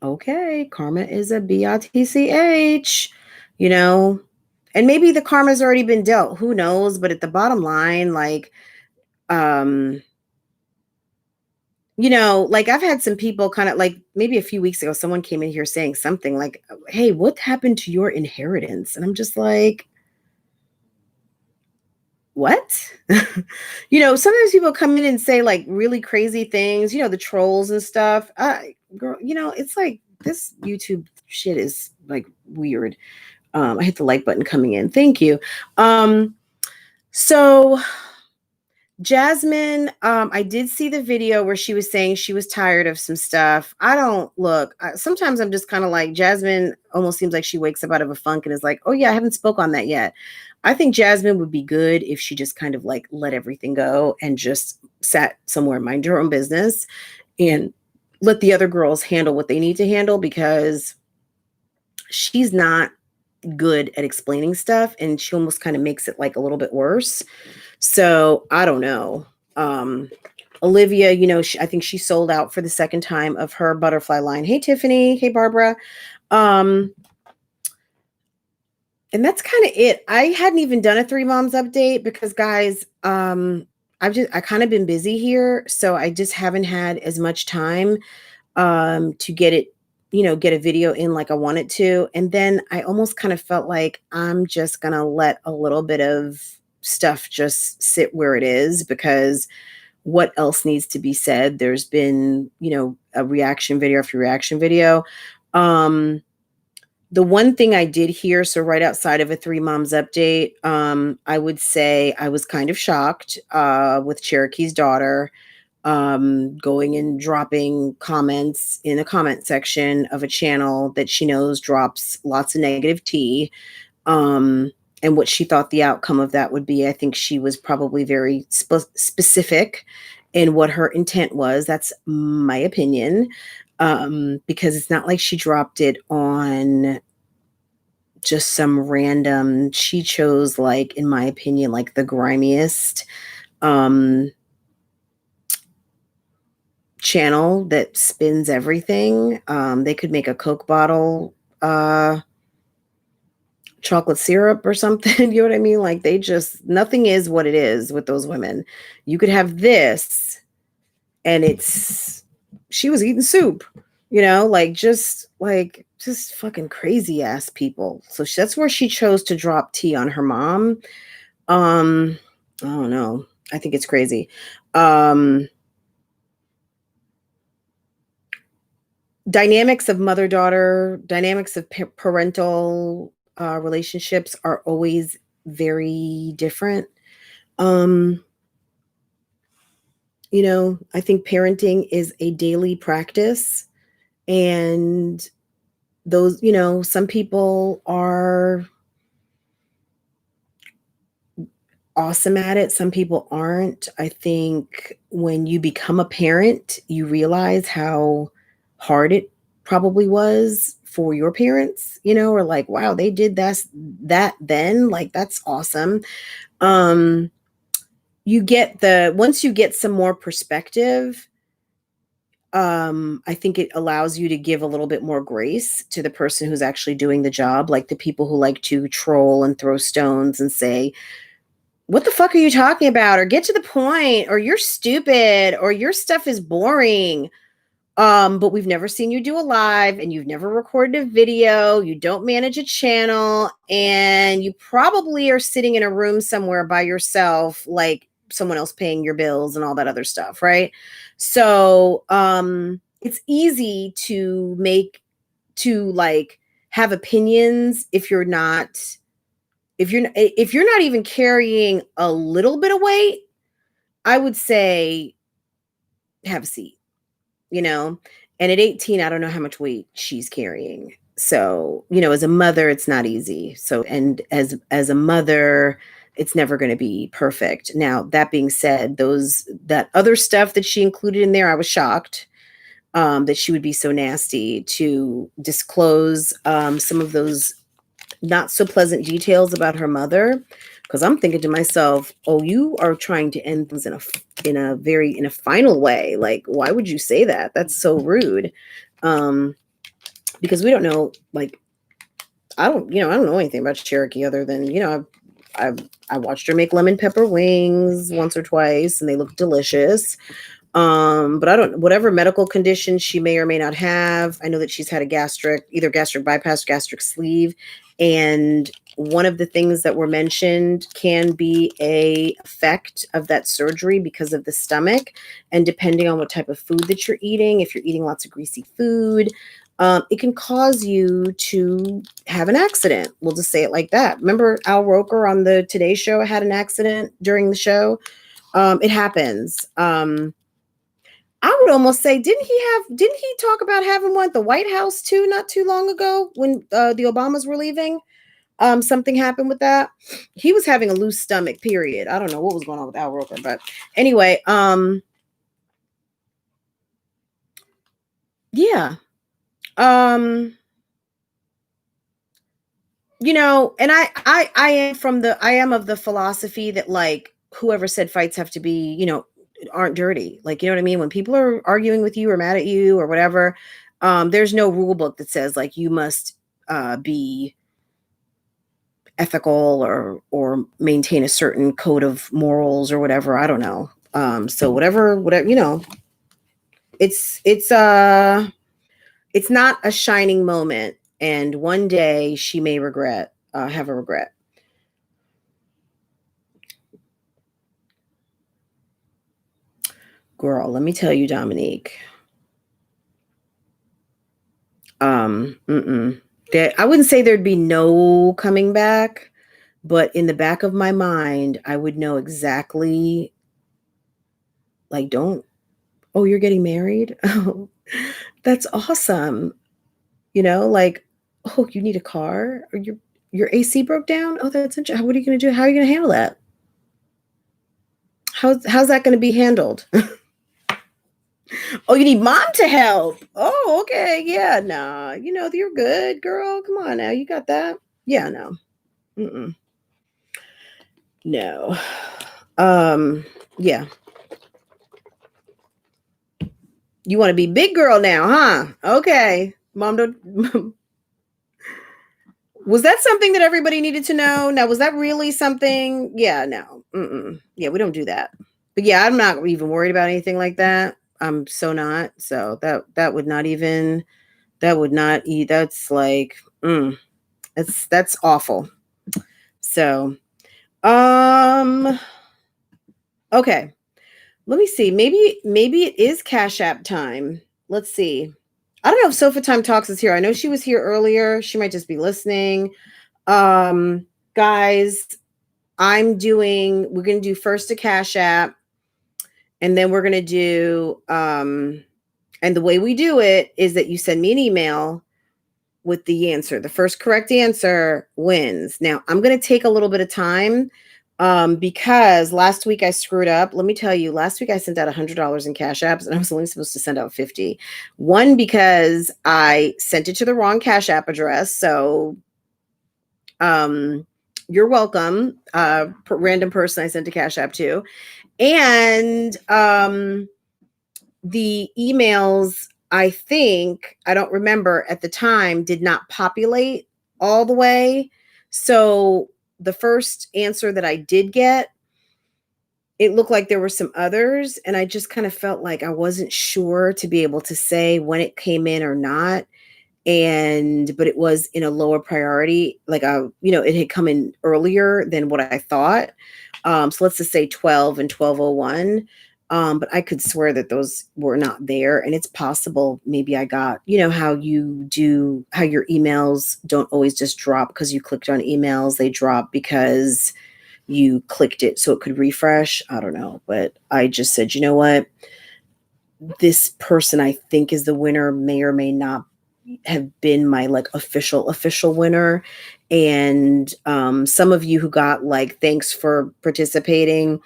okay, karma is a bitch, and maybe the karma's already been dealt, who knows? But at the bottom line, like, like I've had some people kind of like, maybe a few weeks ago, someone came in here saying something like, hey, what happened to your inheritance? And I'm just like, what? Sometimes people come in and say like really crazy things, the trolls and stuff. Girl, it's like this YouTube shit is like weird. I hit the like button coming in. Thank you. So Jasmine, I did see the video where she was saying she was tired of some stuff. Sometimes I'm just kind of like, Jasmine almost seems like she wakes up out of a funk and is like, oh yeah, I haven't spoke on that yet. I think Jasmine would be good if she just kind of like let everything go and just sat somewhere, mind her own business, and let the other girls handle what they need to handle, because she's not good at explaining stuff, and she almost kind of makes it like a little bit worse. So I don't know. Olivia, I think she sold out for the second time of her butterfly line. Hey, Tiffany. Hey, Barbara. And that's kind of it. I hadn't even done a Three Moms update because, guys, I kind of been busy here, so I just haven't had as much time to get a video in like I wanted to. And then I almost kind of felt like I'm just gonna let a little bit of stuff just sit where it is, because what else needs to be said? There's been, a reaction video after reaction video. The one thing I did hear, so right outside of a Three Moms update, I would say I was kind of shocked with Cherokee's daughter going and dropping comments in the comment section of a channel that she knows drops lots of negative tea, and what she thought the outcome of that would be. I think she was probably very specific in what her intent was. That's my opinion, because it's not like she dropped it on just some random, she chose, like, in my opinion, like the grimiest channel that spins everything. They could make a Coke bottle chocolate syrup or something. You know what I mean? Like, nothing is what it is with those women. You could have this and she was eating soup, just fucking crazy ass people. So that's where she chose to drop tea on her mom. I don't know. I think it's crazy. Dynamics of mother-daughter, dynamics of parental relationships are always very different. I think parenting is a daily practice, and those, some people are awesome at it. Some people aren't. I think when you become a parent, you realize how hard it probably was for your parents, you know, or like, wow, they did that then, like, that's awesome. You get once you get some more perspective, I think it allows you to give a little bit more grace to the person who's actually doing the job, like the people who like to troll and throw stones and say, what the fuck are you talking about? Or get to the point, or you're stupid, or your stuff is boring. But we've never seen you do a live, and you've never recorded a video. You don't manage a channel, and you probably are sitting in a room somewhere by yourself, like someone else paying your bills and all that other stuff, right? So it's easy to like have opinions if you're not even carrying a little bit of weight. I would say have a seat, you know. And at 18, I don't know how much weight she's carrying. So, you know, as a mother, it's not easy. So, and as a mother, it's never going to be perfect. Now, that being said, that other stuff that she included in there, I was shocked that she would be so nasty to disclose some of those not so pleasant details about her mother. Because I'm thinking to myself, oh, you are trying to end things in a final way. Like, why would you say that? That's so rude. Because we don't know, like, I don't know anything about Cherokee other than, you know, I watched her make lemon pepper wings once or twice, and they look delicious. But I don't, whatever medical condition she may or may not have, I know that she's had either gastric bypass, gastric sleeve. And one of the things that were mentioned can be a effect of that surgery because of the stomach. And depending on what type of food that you're eating, if you're eating lots of greasy food, it can cause you to have an accident. We'll just say it like that. Remember Al Roker on the Today Show had an accident during the show? It happens. I would almost say, didn't he talk about having one at the White House too, not too long ago when the Obamas were leaving? Something happened with that. He was having a loose stomach, period. I don't know what was going on with Al Roker, but anyway, yeah. You know, and I am of the philosophy that, like, whoever said fights have to be, you know, aren't dirty. Like, you know what I mean? When people are arguing with you or mad at you or whatever, there's no rule book that says like you must be ethical or maintain a certain code of morals or whatever. I don't know. So whatever, you know, it's not a shining moment. And one day she may have a regret. Girl, let me tell you, Dominique. I wouldn't say there'd be no coming back, but in the back of my mind, I would know exactly, like, you're getting married? Oh, that's awesome. You know, like, oh, you need a car? Or your AC broke down? Oh, that's interesting. What are you going to do? How are you going to handle that? How's that going to be handled? Oh, you need mom to help. Oh, okay. Yeah, nah. You know, you're good, girl. Come on now. You got that? Yeah, no. No. Yeah. You want to be big girl now, huh? Okay. Mom don't. Was that something that everybody needed to know? Now, was that really something? Yeah, no. Yeah, we don't do that. But yeah, I'm not even worried about anything like that. I'm so not. So that would not that's like, that's awful. So, okay. Let me see. Maybe it is Cash App time. Let's see. I don't know if Sofa Time Talks is here. I know she was here earlier. She might just be listening. Guys, we're going to do first a Cash App, and then we're going to do, and the way we do it is that you send me an email with the answer. The first correct answer wins. Now, I'm going to take a little bit of time Because last week I screwed up. Let me tell you, last week I sent out $100 in cash apps and I was only supposed to send out 50. One, because I sent it to the wrong cash app address. So, you're welcome. Random person I sent a cash app to. And, the emails, I think, I don't remember at the time, did not populate all the way. So the first answer that I did get, it looked like there were some others. And I just kind of felt like I wasn't sure to be able to say when it came in or not. But it was in a lower priority. Like, it had come in earlier than what I thought. So let's just say 12 and 1201. But I could swear that those were not there. And it's possible maybe I got, how your emails don't always just drop because you clicked on emails. They drop because you clicked it so it could refresh. I don't know. But I just said, you know what? This person I think is the winner may or may not have been my official winner. And some of you who got thanks for participating,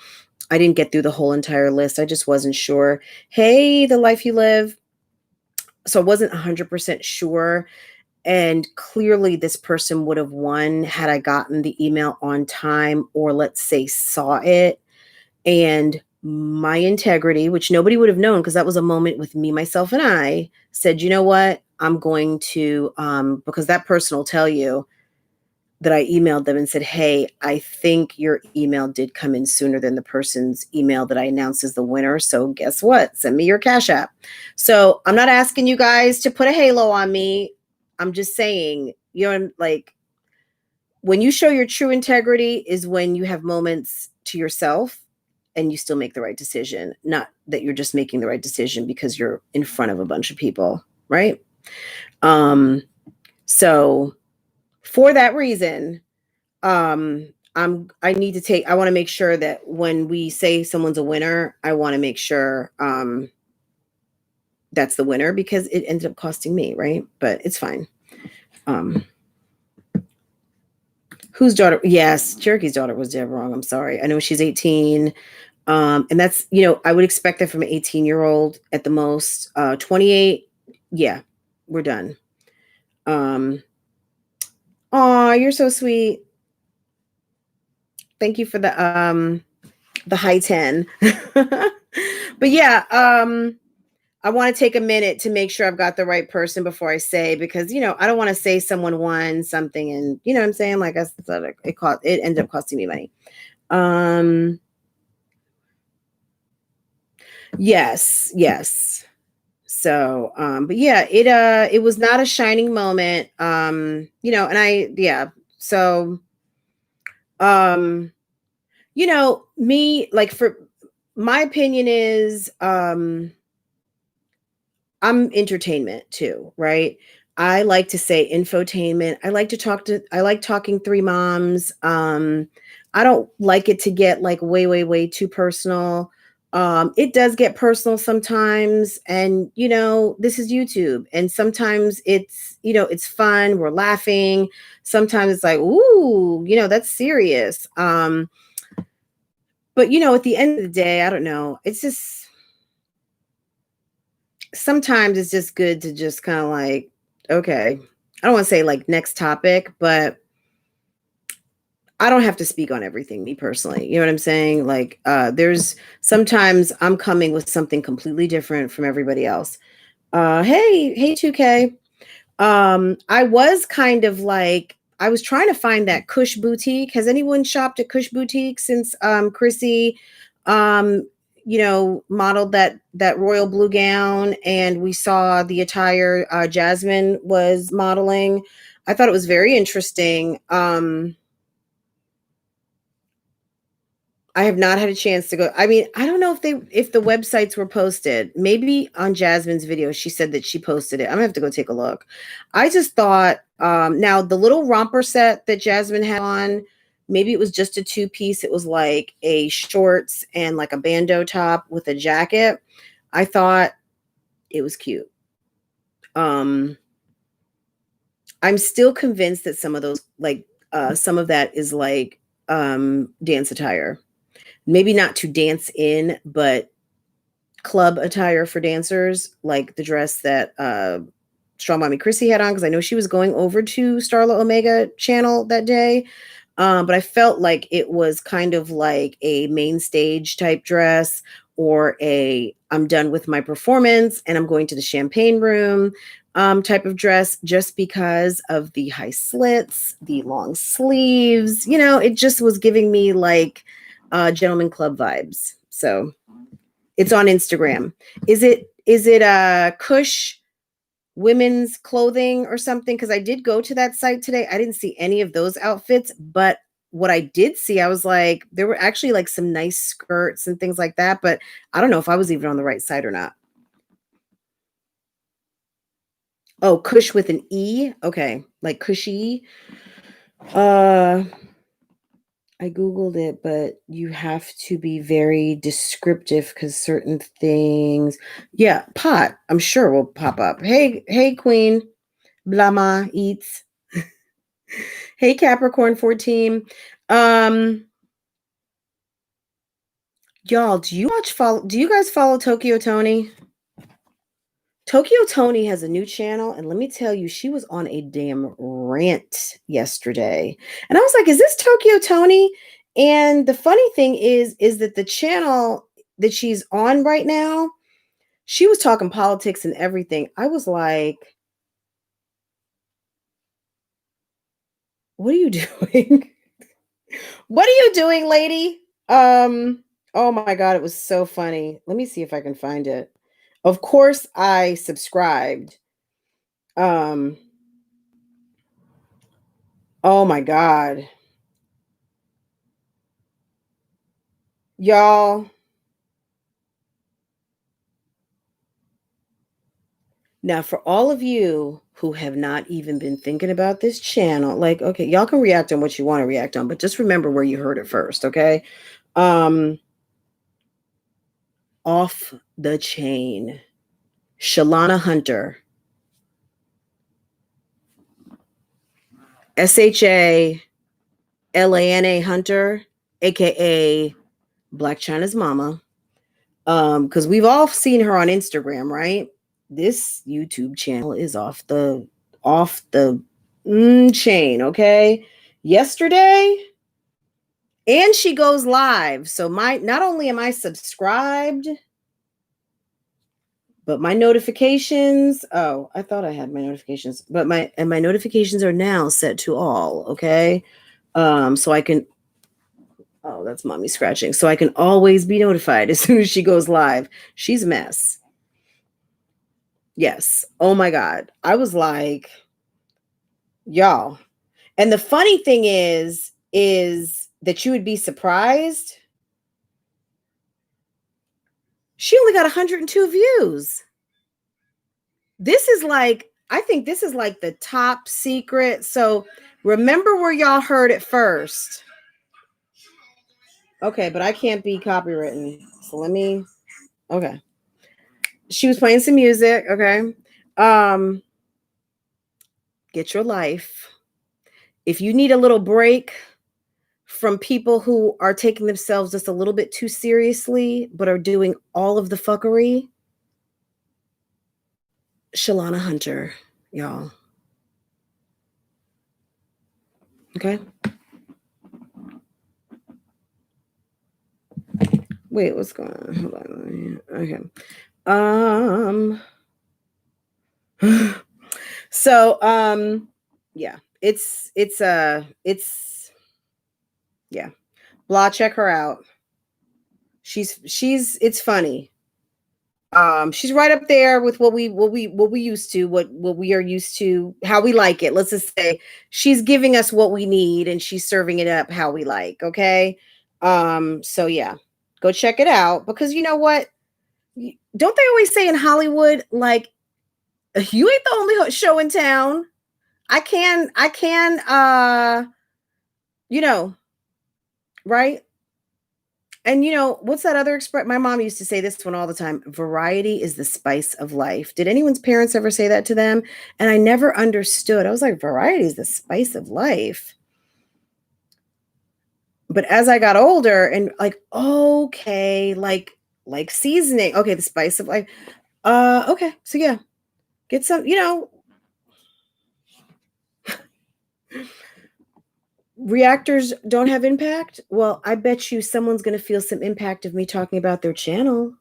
I didn't get through the whole entire list. I just wasn't sure. Hey, the life you live. So I wasn't 100% sure. And clearly this person would have won had I gotten the email on time, or let's say saw it. And my integrity, which nobody would have known because that was a moment with me, myself, and I, said, you know what? I'm going to, because that person will tell you that I emailed them and said, hey, I think your email did come in sooner than the person's email that I announced as the winner. So guess what? Send me your Cash App. So I'm not asking you guys to put a halo on me. I'm just saying, when you show your true integrity is when you have moments to yourself and you still make the right decision, not that you're just making the right decision because you're in front of a bunch of people, right? So for that reason, I want to make sure that when we say someone's a winner, I want to make sure that's the winner because it ended up costing me, right? But it's fine. Whose daughter? Yes, Cherokee's daughter was dead wrong. I'm sorry. I know she's 18. And that's, I would expect that from an 18-year-old at the most. 28, yeah, we're done. Aw, you're so sweet. Thank you for the high 10. But yeah, I want to take a minute to make sure I've got the right person before I say, because, I don't want to say someone won something and, you know what I'm saying? Like I thought it ended up costing me money. Yes. So, but yeah, it was not a shining moment. So, me, for my opinion is, I'm entertainment too, right? I like to say infotainment. I like talking three moms. I don't like it to get way, way, way too personal. It does get personal sometimes. And, this is YouTube. And sometimes it's fun. We're laughing. Sometimes it's like, ooh, that's serious. But, at the end of the day, I don't know. It's just, sometimes it's just good to just kind of okay, I don't want to say next topic, but I don't have to speak on everything, me personally. You know what I'm saying? There's sometimes I'm coming with something completely different from everybody else. Hey, 2K. I was kind of I was trying to find that Kush boutique. Has anyone shopped at Kush boutique since Chrissy modeled that royal blue gown and we saw the attire Jasmine was modeling? I thought it was very interesting. I have not had a chance to go. I mean, I don't know if the websites were posted. Maybe on Jasmine's video, she said that she posted it. I'm gonna have to go take a look. I just thought, now the little romper set that Jasmine had on, maybe it was just a 2-piece. It was like a shorts and like a bandeau top with a jacket. I thought it was cute. I'm still convinced that some of those, some of that is dance attire. Maybe not to dance in, but club attire for dancers, like the dress that Strong Mommy Chrissy had on, because I know she was going over to Starla Omega channel that day. But I felt like it was kind of like a main stage type dress, or a I'm done with my performance and I'm going to the champagne room type of dress, just because of the high slits, the long sleeves. You know, it just was giving me like gentleman club vibes. So it's on Instagram. Is it Kush women's clothing or something? Because I did go to that site today. I didn't see any of those outfits, but what I did see, I was like, there were actually like some nice skirts and things like that, but I don't know if I was even on the right site or not. Oh, Kush with an E. Okay. Like cushy. I Googled it, but you have to be very descriptive because certain things, yeah, pot, I'm sure will pop up. Hey, Queen, Blama eats. Hey, Capricorn 14. Y'all, do you guys follow Tokyo Tony? Tokyo Tony has a new channel, and let me tell you, she was on a damn rant yesterday. And I was like, is this Tokyo Tony? And the funny thing is that the channel that she's on right now, she was talking politics and everything. I was like, what are you doing? What are you doing, lady? Oh my God, it was so funny. Let me see if I can find it. Of course, I subscribed. Oh my God. Y'all. Now, for all of you who have not even been thinking about this channel, like, okay, y'all can react on what you want to react on, but just remember where you heard it first, okay? Off the chain. Shalana Hunter. SHALANA Hunter, aka Black China's mama. Because we've all seen her on Instagram, right? This YouTube channel is off the chain, okay? Yesterday, and she goes live. So not only am I subscribed, but my notifications, oh, I thought I had my notifications, but my notifications are now set to all, okay? So I can, oh, that's mommy scratching. So I can always be notified as soon as she goes live. She's a mess. Yes. Oh my God. I was like, y'all. And the funny thing is that you would be surprised. She only got 102 views. This is like, I think this is like the top secret. So remember where y'all heard it first. Okay, but I can't be copywritten. So let me, okay. She was playing some music, okay? Get your life. If you need a little break from people who are taking themselves just a little bit too seriously, but are doing all of the fuckery, Shalana Hunter, y'all. Okay? Wait, what's going on? Hold on. Okay. So yeah, it's yeah. Blah, check her out. She's it's funny. She's right up there with what we used to, what we are used to, how we like it. Let's just say she's giving us what we need and she's serving it up how we like, okay? So yeah, go check it out, because you know what? Don't they always say in Hollywood, like, you ain't the only show in town. I can, you know, right? And you know, what's that other expression? My mom used to say this one all the time. Variety is the spice of life. Did anyone's parents ever say that to them? And I never understood. I was like, variety is the spice of life. But as I got older and like, okay, like seasoning, okay, the spice of life. Okay, so yeah, get some, reactors don't have impact. Well, I bet you someone's going to feel some impact of me talking about their channel.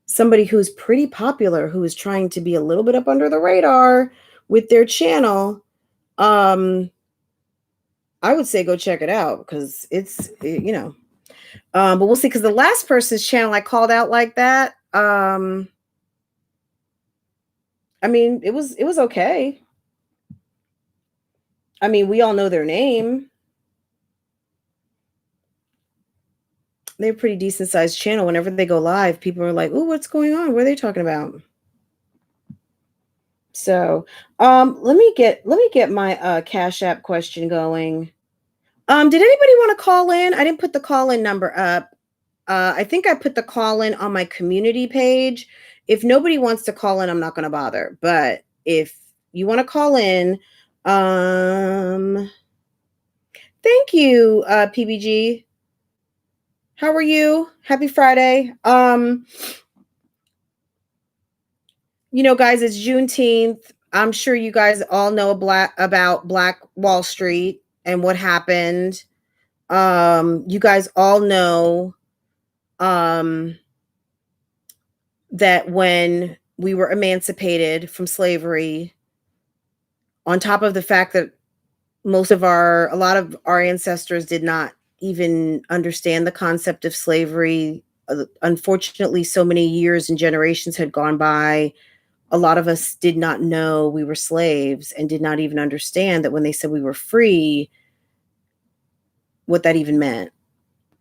Somebody who's pretty popular, who is trying to be a little bit up under the radar with their channel. I would say go check it out because it's, but we'll see. Because the last person's channel I called out like that, I mean, it was okay. I mean, we all know their name. They have a pretty decent sized channel. Whenever they go live, people are like, "Oh, what's going on? What are they talking about?" So, let me get my Cash App question going. Did anybody want to call in? I didn't put the call in number up. I think I put the call in on my community page. If nobody wants to call in, I'm not going to bother. But if you want to call in, thank you, PBG. How are you? Happy Friday. Guys, it's Juneteenth. I'm sure you guys all know about Black Wall Street and what happened. You guys all know that when we were emancipated from slavery, on top of the fact that a lot of our ancestors did not even understand the concept of slavery. Unfortunately, so many years and generations had gone by. A lot of us did not know we were slaves and did not even understand that when they said we were free, what that even meant,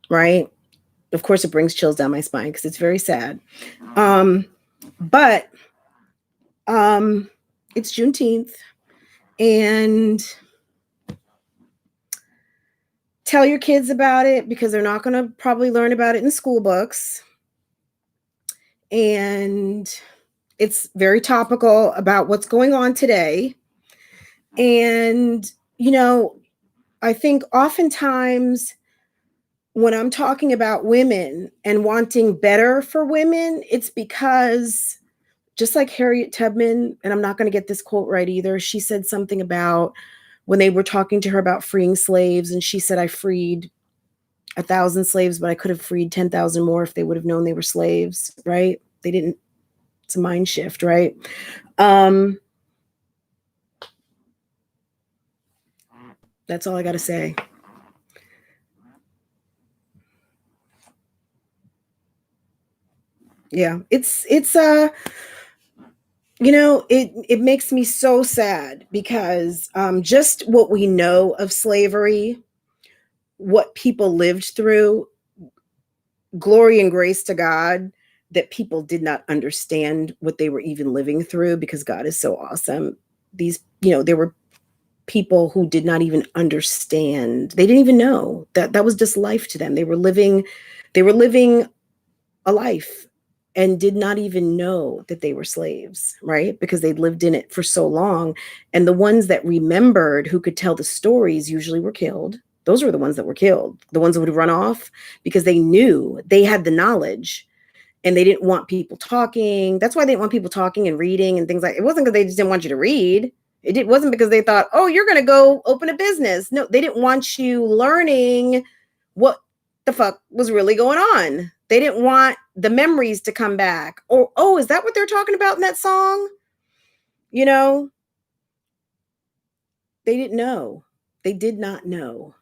right? Of course, it brings chills down my spine because it's very sad. But it's Juneteenth, and tell your kids about it because they're not going to probably learn about it in school books. And it's very topical about what's going on today. And, I think oftentimes when I'm talking about women and wanting better for women, it's because just like Harriet Tubman, and I'm not going to get this quote right either, she said something about when they were talking to her about freeing slaves, and she said, I freed 1,000 slaves, but I could have freed 10,000 more if they would have known they were slaves, right? They didn't. It's a mind shift, right? That's all I got to say. Yeah, it makes me so sad because just what we know of slavery, what people lived through, glory and grace to God that people did not understand what they were even living through because God is so awesome. There were people who did not even understand. They didn't even know that was just life to them. They were living a life and did not even know that they were slaves, right? Because they'd lived in it for so long. And the ones that remembered, who could tell the stories, usually were killed. Those were the ones that were killed, the ones that would run off because they knew, they had the knowledge, and they didn't want people talking. That's why they didn't want people talking and reading and things like it. Wasn't because they just didn't want you to read. It wasn't because they thought, oh, you're going to go open a business. No, they didn't want you learning what the fuck was really going on. They didn't want the memories to come back. Or, oh, is that what they're talking about in that song? They didn't know. They did not know.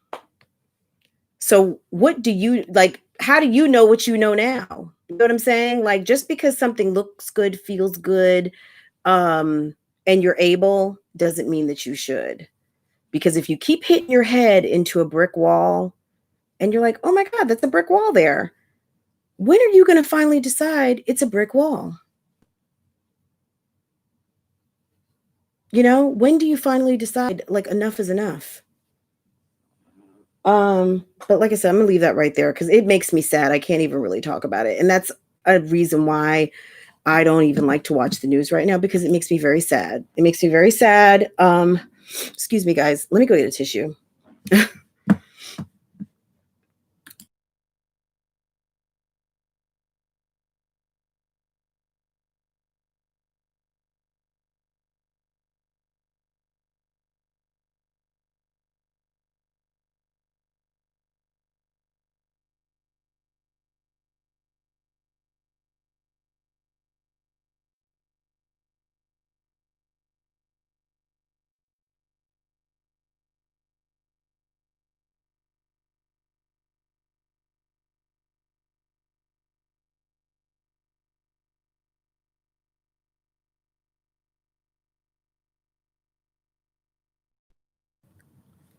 So what do you like? How do you know what you know now? You know what I'm saying? Like, just because something looks good, feels good, and you're able, doesn't mean that you should. Because if you keep hitting your head into a brick wall and you're like, oh my God, that's a brick wall there. When are you going to finally decide it's a brick wall? When do you finally decide like enough is enough? But like I said, I'm gonna leave that right there because it makes me sad. I can't even really talk about it. And that's a reason why I don't even like to watch the news right now, because it makes me very sad. It makes me very sad. Excuse me, guys. Let me go get a tissue.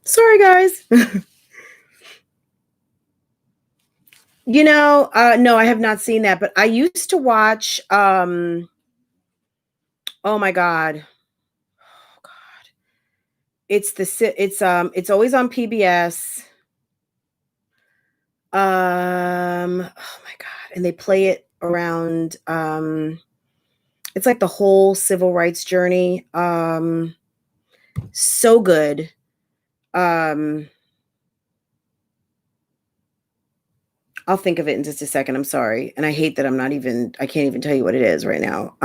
Sorry, guys. No, I have not seen that, but I used to watch, oh my God. Oh God. It's always on PBS. Oh my God. And they play it around, it's like the whole civil rights journey. So good. I'll think of it in just a second. I'm sorry. And I hate that I can't even tell you what it is right now.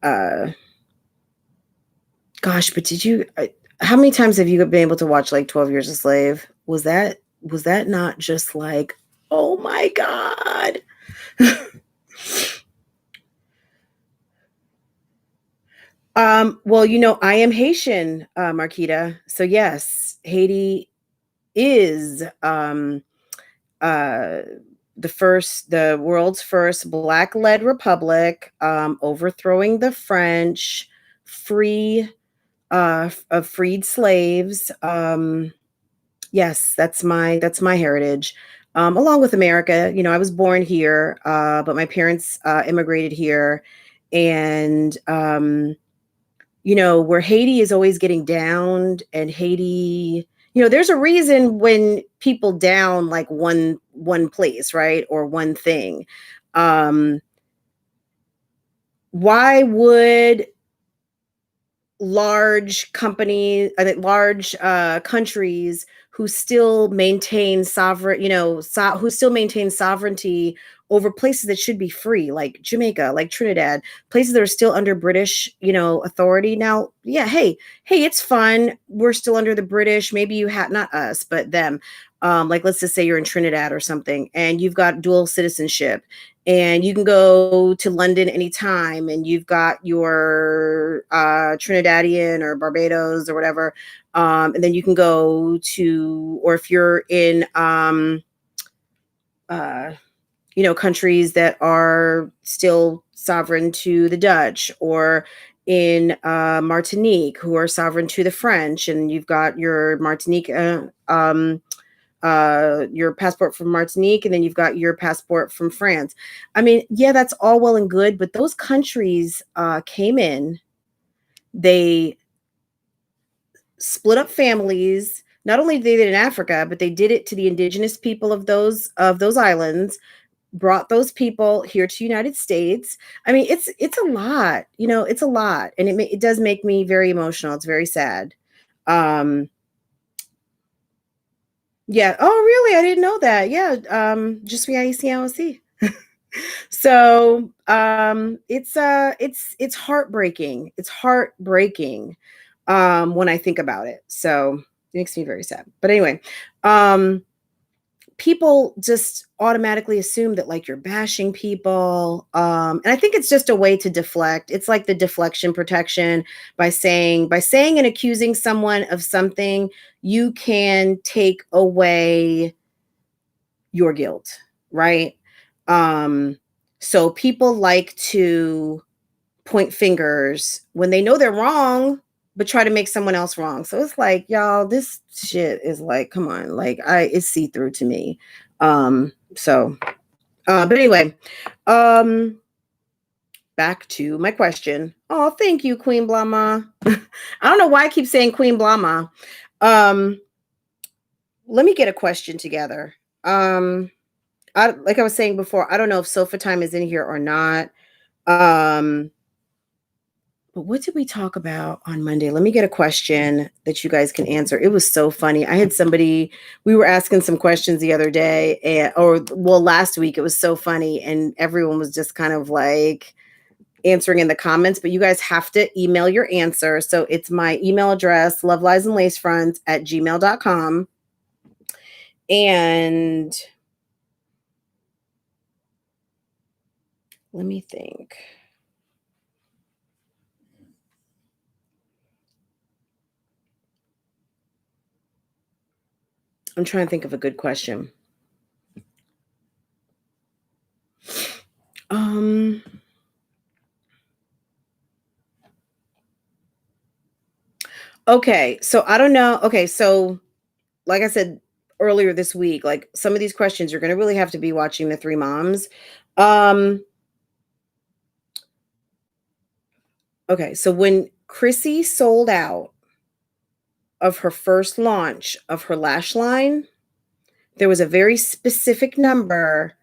Uh, Gosh, but how many times have you been able to watch like 12 Years a Slave? Was that not just like, oh my God? Well, I am Haitian, Marquita. So yes, Haiti is uh the world's first black-led republic, overthrowing the French, of freed slaves. Yes, that's my heritage. Along with America, I was born here, but my parents immigrated here, and where Haiti is always getting downed, and Haiti, there's a reason when people down like one place, right, or one thing. Um, why would large companies, large countries who still maintain who still maintain sovereignty over places that should be free, like Jamaica, like Trinidad, places that are still under British, authority. Now, yeah, hey, it's fun. We're still under the British. Maybe you had, not us, but them. Like, let's just say you're in Trinidad or something, and you've got dual citizenship, and you can go to London anytime, and you've got your Trinidadian or Barbados or whatever, and then you can go to, or if you're in countries that are still sovereign to the Dutch, or in Martinique, who are sovereign to the French, and you've got your Martinique your passport from Martinique, and then you've got your passport from France. I mean, yeah, that's all well and good, but those countries came in, they split up families. Not only did they did it in Africa, but they did it to the indigenous people of those islands, brought those people here to United States. I mean, it's a lot, it's a lot, and it does make me very emotional. It's very sad. Um, Yeah. Oh, really? I didn't know that. Yeah. Je suis haïtien aussi. So, it's heartbreaking. It's heartbreaking, when I think about it. So it makes me very sad. But anyway, um, people just automatically assume that like you're bashing people, and I think it's just a way to deflect. It's like the deflection protection. By saying and accusing someone of something, you can take away your guilt, right? um so people like to point fingers when they know they're wrong, but try to make someone else wrong. So it's like, y'all, this shit is like, come on, like, it's see-through to me. So but anyway, um back to my question. Oh, thank you, Queen Blama. I don't know why I keep saying Queen Blama. Let me get a question together. Like I was saying before, I don't know if Sofa Time is in here or not. Um, but what did we talk about on Monday? Let me get a question that you guys can answer. It was so funny. I had somebody, we were asking some questions the other day, last week. It was so funny, and everyone was just kind of like answering in the comments, but you guys have to email your answer. So it's my email address, lovelieslacefronts@gmail.com. And let me think. I'm trying to think of a good question. Um, Okay, so I don't know. Okay, so like I said earlier this week, like some of these questions you're going to really have to be watching the Three Moms. Okay, so when Chrissy sold out of her first launch of her lash line, there was a very specific number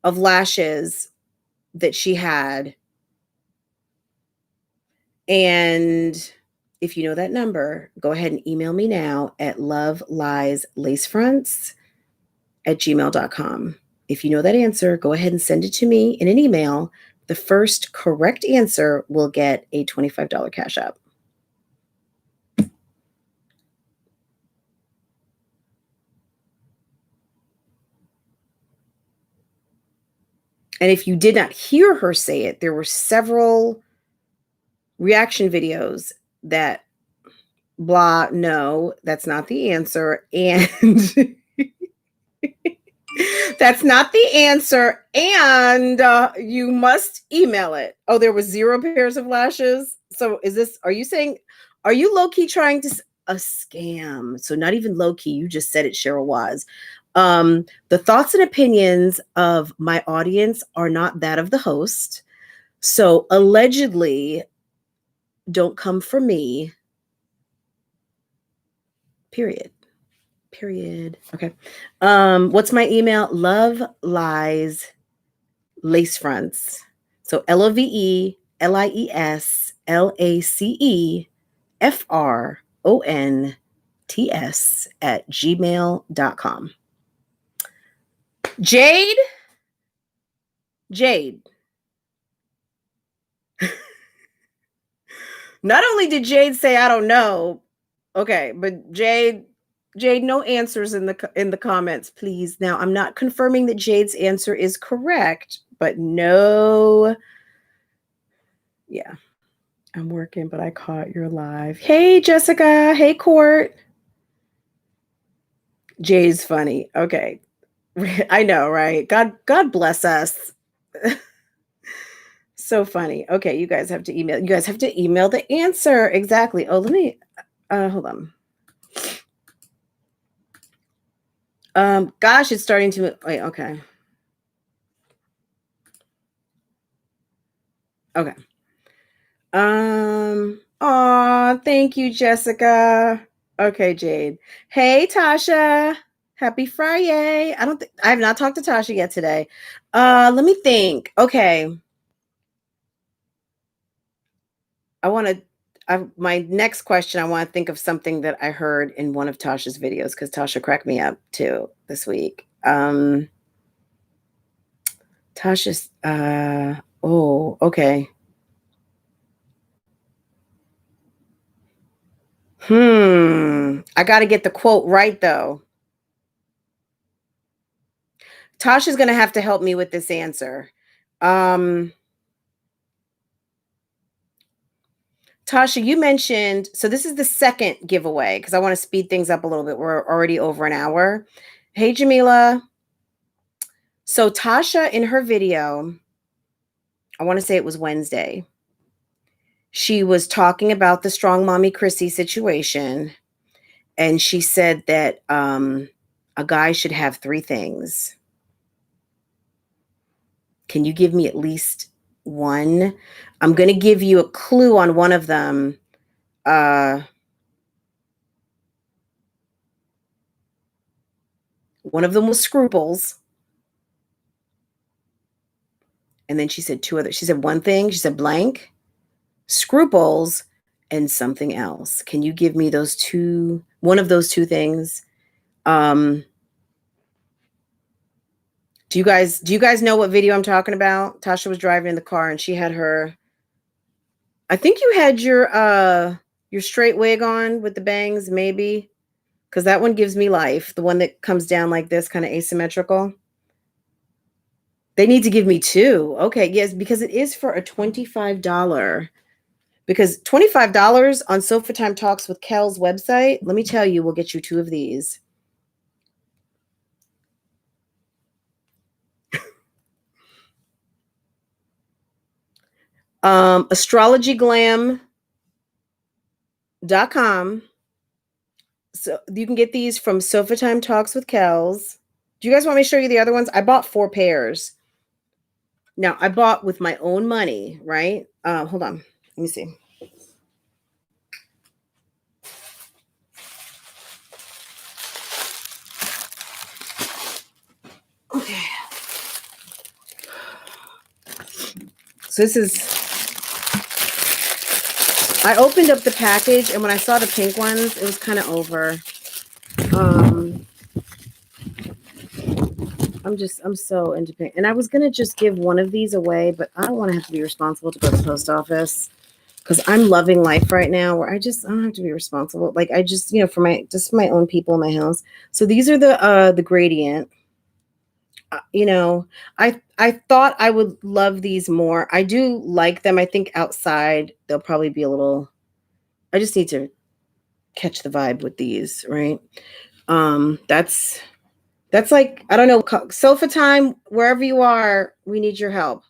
of lashes that she had. And if you know that number, go ahead and email me now at lovelieslacefronts@gmail.com. If you know that answer, go ahead and send it to me in an email. The first correct answer will get a $25 cash app. And if you did not hear her say it, there were several reaction videos that blah, no, that's not the answer. And that's not the answer. And you must email it. Oh, there was 0 pairs of lashes. So are you low-key trying to, a scam? So not even low-key, you just said it, Cheryl Waz. The thoughts and opinions of my audience are not that of the host. So allegedly, don't come for me. Period. Okay. What's my email? Love Lies Lace Fronts. So LOVELIESLACEFRONTS@gmail.com. Jade. Not only did Jade say, I don't know. Okay, but Jade, no answers in the comments, please. Now, I'm not confirming that Jade's answer is correct, but no. Yeah, I'm working, but I caught your live. Hey, Jessica. Hey, Court. Jade's funny. Okay. I know, right? God bless us. So funny. Okay, you guys have to email. You guys have to email the answer. Exactly. Oh, let me hold on. Gosh, it's starting to wait, okay. Okay. Aw, thank you, Jessica. Okay, Jade. Hey, Tasha. Happy Friday. I have not talked to Tasha yet today. Let me think. Okay. My next question, I want to think of something that I heard in one of Tasha's videos because Tasha cracked me up too this week. Tasha's, oh, okay. I got to get the quote right though. Tasha's going to have to help me with this answer. Tasha, you mentioned, so this is the second giveaway because I want to speed things up a little bit. We're already over an hour. Hey, Jamila. So Tasha, in her video, I want to say it was Wednesday, she was talking about the Strong Mommy Chrissy situation. And she said that a guy should have 3 things. Can you give me at least one? I'm going to give you a clue on one of them. One of them was scruples. And then she said 2 others. She said one thing. She said blank, scruples, and something else. Can you give me those 2, one of those 2 things? Do you guys know what video I'm talking about? Tasha was driving in the car and she had her, I think you had your straight wig on with the bangs, maybe. Because that one gives me life. The one that comes down like this, kind of asymmetrical. They need to give me 2. Okay, yes, because it is for a $25. Because $25 on Sofa Time Talks with Kel's website, let me tell you, we'll get you 2 of these. Astrology Glam So you can get these from Sofa Time Talks with Kels. Do you guys want me to show you the other ones? I bought 4 pairs. Now, I bought with my own money, right? Hold on. Let me see. Okay. So this is, I opened up the package, and when I saw the pink ones, it was kind of over. I'm so into pink. And I was going to just give one of these away, but I don't want to have to be responsible to go to the post office because I'm loving life right now where I don't have to be responsible. Like I just, for my own people in my house. So these are the gradient. I thought I would love these more. I do like them. I think outside they'll probably be a little, I just need to catch the vibe with these, right? That's like, I don't know, Sofa Time, wherever you are, we need your help.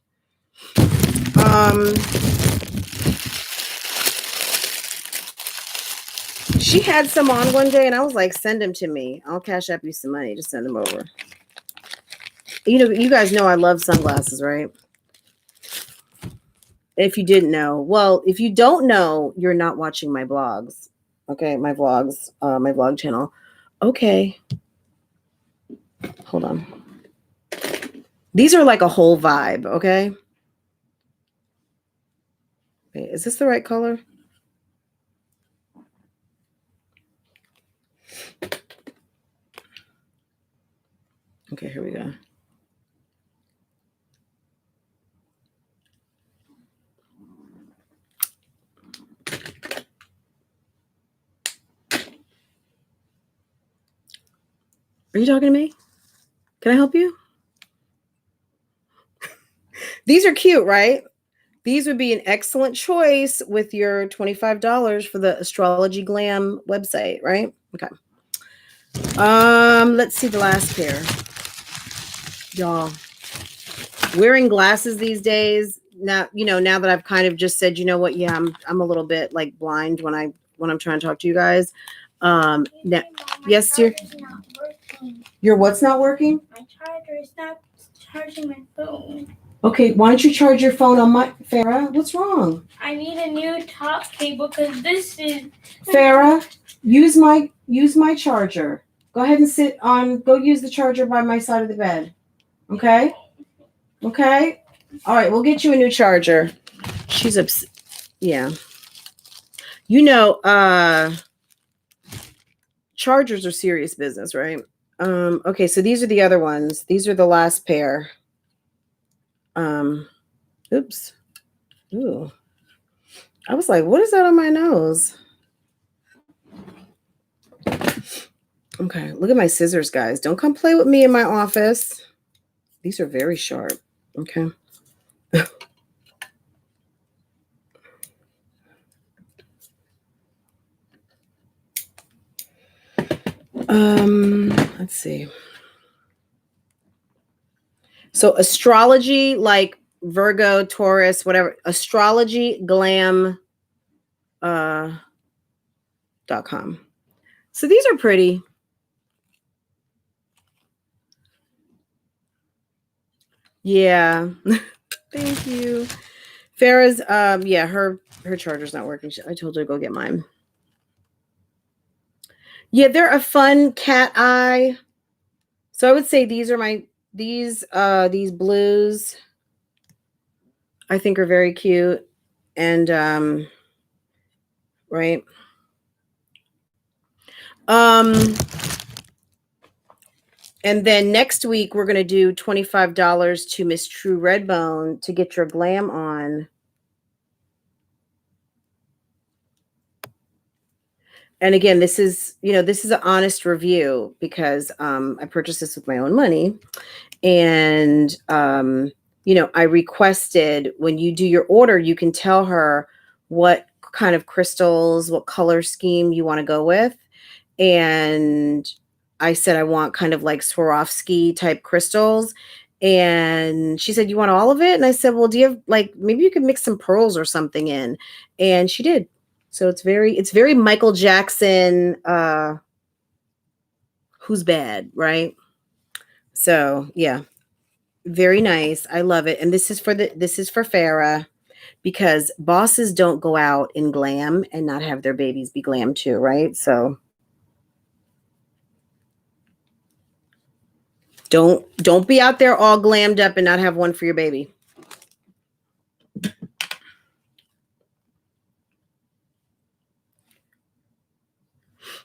She had some on one day and I was like, send them to me. I'll cash up you some money. Just send them over. You guys know I love sunglasses, right? If you didn't know, well, if you don't know, you're not watching my blogs. Okay, my vlogs, my vlog channel. Okay. Hold on. These are like a whole vibe, okay? Wait, is this the right color? Okay, here we go. Are you talking to me? Can I help you? These are cute, right? These would be an excellent choice with your $25 for the Astrology Glam website, right? Okay. Let's see the last pair. Y'all, wearing glasses these days, now that I've kind of just said, you know what, yeah, I'm a little bit like blind when I'm trying to talk to you guys. Yes, dear. Your what's not working? My charger is not charging my phone. Okay, why don't you charge your phone on my Farah? What's wrong? I need a new top cable because this is Farah, use my charger. Go ahead and go use the charger by my side of the bed. Okay? Okay? All right, we'll get you a new charger. She's upset. Yeah. Chargers are serious business, right? Okay, so these are the other ones. These are the last pair. Oops. Ooh. I was like, what is that on my nose? Okay, look at my scissors, guys. Don't come play with me in my office. These are very sharp. Okay. Let's see. So astrology, like Virgo, Taurus, whatever, astrologyglam.com. So these are pretty. Yeah. Thank you. Farah's, yeah, her charger's not working. I told her to go get mine. Yeah, they're a fun cat eye. So I would say these are these blues I think are very cute. And right. And then next week we're gonna do $25 to Miss True Redbone to get your glam on. And again, this is an honest review because I purchased this with my own money. And, I requested when you do your order, you can tell her what kind of crystals, what color scheme you want to go with. And I said, I want kind of like Swarovski type crystals. And she said, you want all of it? And I said, well, do you have maybe you could mix some pearls or something in? And she did. So it's very Michael Jackson, Who's Bad, right? So yeah, very nice. I love it. And this is for Farrah, because bosses don't go out in glam and not have their babies be glam too, right? So don't be out there all glammed up and not have one for your baby.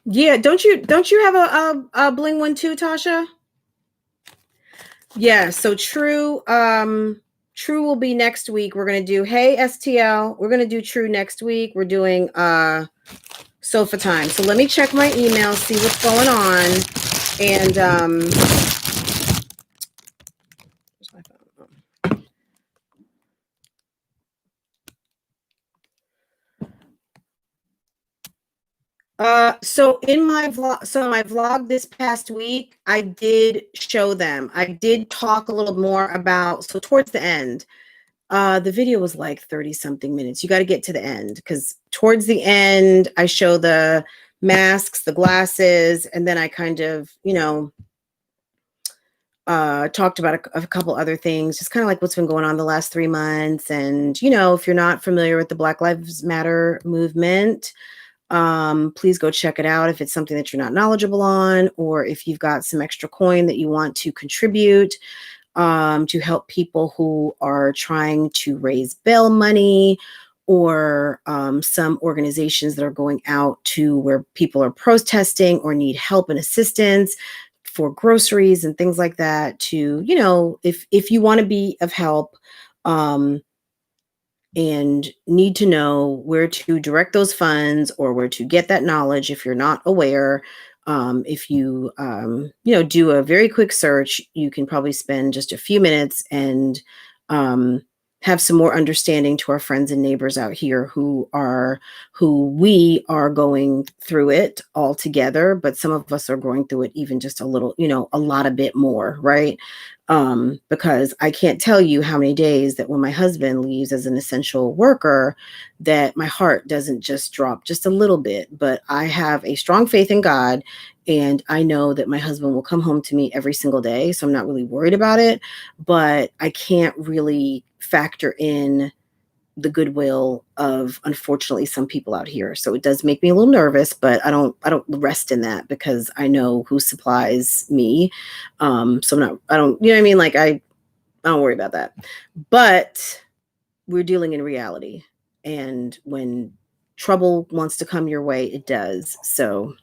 Yeah, don't you have a bling one too, Tasha? Yeah, so True will be next week. We're going to do Hey STL. We're going to do True next week. We're doing sofa time. So let me check my email, see what's going on. And where's my phone? So in my vlog this past week, I did show them. I did talk a little more about, so towards the end, the video was like 30 something minutes. You got to get to the end, because towards the end, I show the masks, the glasses, and then I kind of, talked about a couple other things, just kind of like what's been going on the last 3 months. And, if you're not familiar with the Black Lives Matter movement, please go check it out if it's something that you're not knowledgeable on, or if you've got some extra coin that you want to contribute to help people who are trying to raise bail money, or some organizations that are going out to where people are protesting or need help and assistance for groceries and things like that, to, if you want to be of help, and need to know where to direct those funds or where to get that knowledge if you're not aware. If you, do a very quick search, you can probably spend just a few minutes and have some more understanding to our friends and neighbors out here who we are going through it all together, but some of us are going through it even just a little, a lot a bit more, right? Because I can't tell you how many days that when my husband leaves as an essential worker, that my heart doesn't just drop just a little bit. But I have a strong faith in God, and I know that my husband will come home to me every single day. So I'm not really worried about it, but I can't really factor in the goodwill of, unfortunately, some people out here. So it does make me a little nervous, but I don't rest in that, because I know who supplies me. So I don't, you know what I mean? Like I don't worry about that, but we're dealing in reality. And when trouble wants to come your way, it does. So,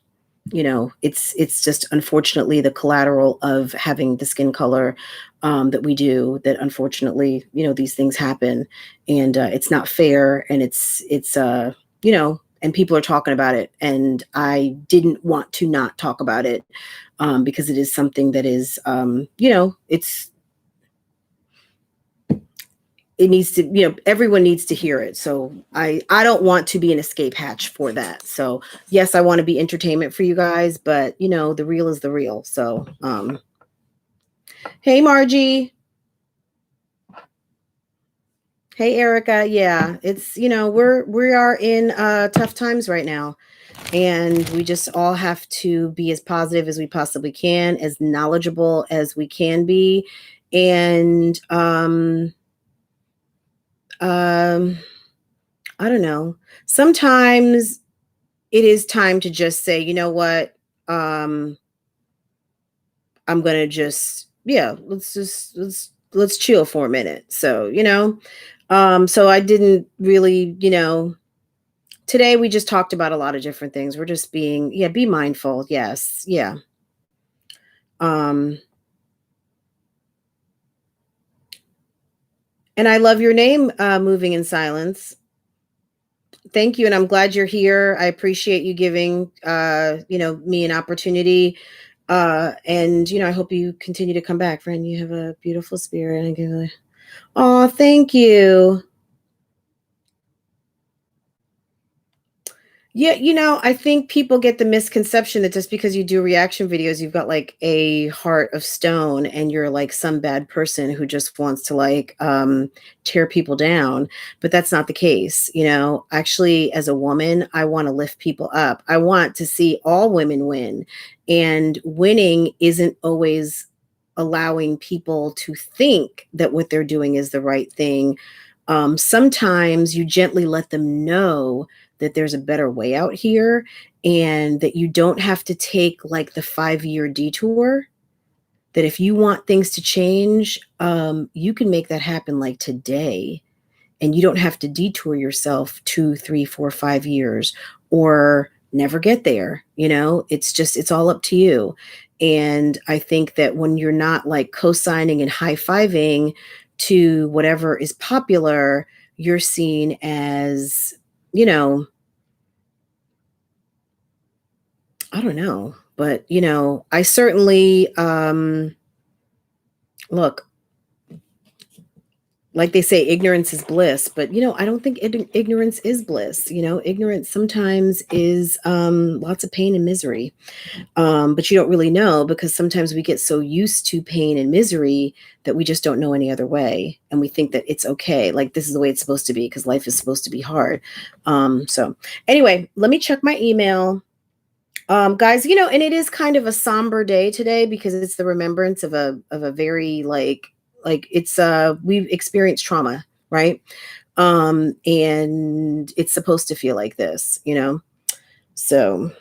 it's just unfortunately the collateral of having the skin color that we do, that unfortunately, these things happen, and it's not fair. And it's and people are talking about it. And I didn't want to not talk about it, because it is something that is, it needs to, everyone needs to hear it. So I don't want to be an escape hatch for that. So yes, I want to be entertainment for you guys, but the real is the real. So, hey, Margie. Hey, Erica. Yeah, it's, we are in tough times right now, and we just all have to be as positive as we possibly can, as knowledgeable as we can be. And, I don't know. Sometimes it is time to just say, you know what? I'm gonna just, let's chill for a minute. So, so I didn't really, today we just talked about a lot of different things. We're just being, be mindful. Yes. Yeah. And I love your name, Moving in Silence. Thank you. And I'm glad you're here. I appreciate you giving, me an opportunity. And, I hope you continue to come back, friend. You have a beautiful spirit. Oh, thank you. Yeah, I think people get the misconception that just because you do reaction videos, you've got like a heart of stone and you're like some bad person who just wants to like tear people down. But that's not the case. Actually, as a woman, I want to lift people up. I want to see all women win. And winning isn't always allowing people to think that what they're doing is the right thing. Sometimes you gently let them know that there's a better way out here and that you don't have to take like the 5-year detour, that if you want things to change, you can make that happen like today, and you don't have to detour yourself 2, 3, 4, 5 years or never get there. It's all up to you. And I think that when you're not like co-signing and high-fiving to whatever is popular, you're seen as, I don't know, but I certainly look, like they say, ignorance is bliss, but I don't think ignorance is bliss. Ignorance sometimes is lots of pain and misery. But you don't really know, because sometimes we get so used to pain and misery that we just don't know any other way, and we think that it's okay, like this is the way it's supposed to be because life is supposed to be hard. So anyway, let me check my email. Guys, and it is kind of a somber day today because it's the remembrance of a very like it's we've experienced trauma, right? And it's supposed to feel like this, so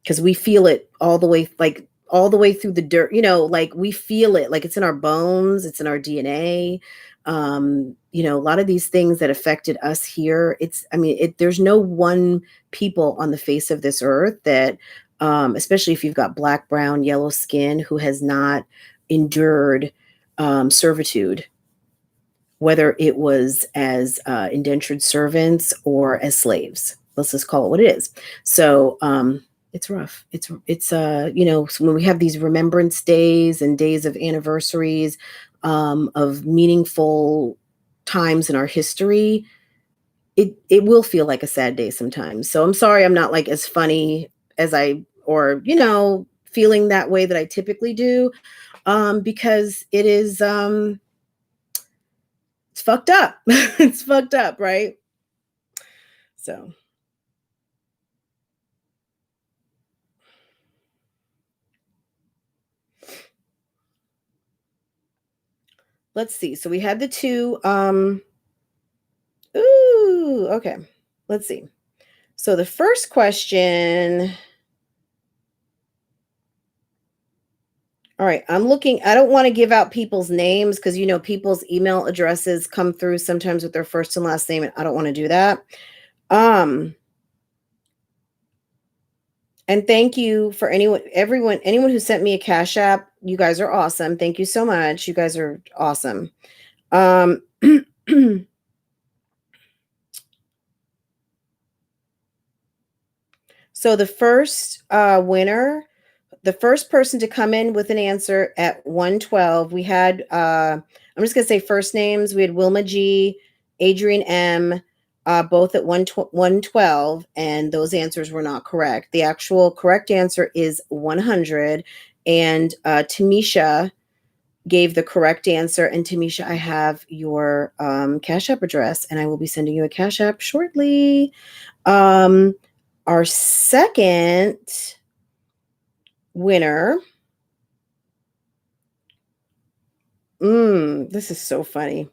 because we feel it all the way, like all the way through the dirt, like we feel it, like it's in our bones, it's in our DNA. A lot of these things that affected us here, there's no one people on the face of this earth that, especially if you've got black, brown, yellow skin, who has not endured servitude, whether it was as indentured servants or as slaves. Let's just call it what it is. So it's rough. It's so when we have these remembrance days and days of anniversaries of meaningful times in our history, it will feel like a sad day sometimes. So I'm sorry I'm not like as funny as feeling that way that I typically do, because it is it's fucked up. It's fucked up, right? So let's see. So we had the two ooh, okay. Let's see. So the first question. All right, I'm looking. I don't want to give out people's names because people's email addresses come through sometimes with their first and last name, and I don't want to do that. And thank you for anyone who sent me a Cash App. You guys are awesome. Thank you so much. You guys are awesome. So the first winner, the first person to come in with an answer at 112, we had, I'm just going to say first names. We had Wilma G, Adrian M, both at 112, and those answers were not correct. The actual correct answer is 100, and Tamisha gave the correct answer. And Tamisha, I have your Cash App address, and I will be sending you a Cash App shortly. Our second winner. This is so funny.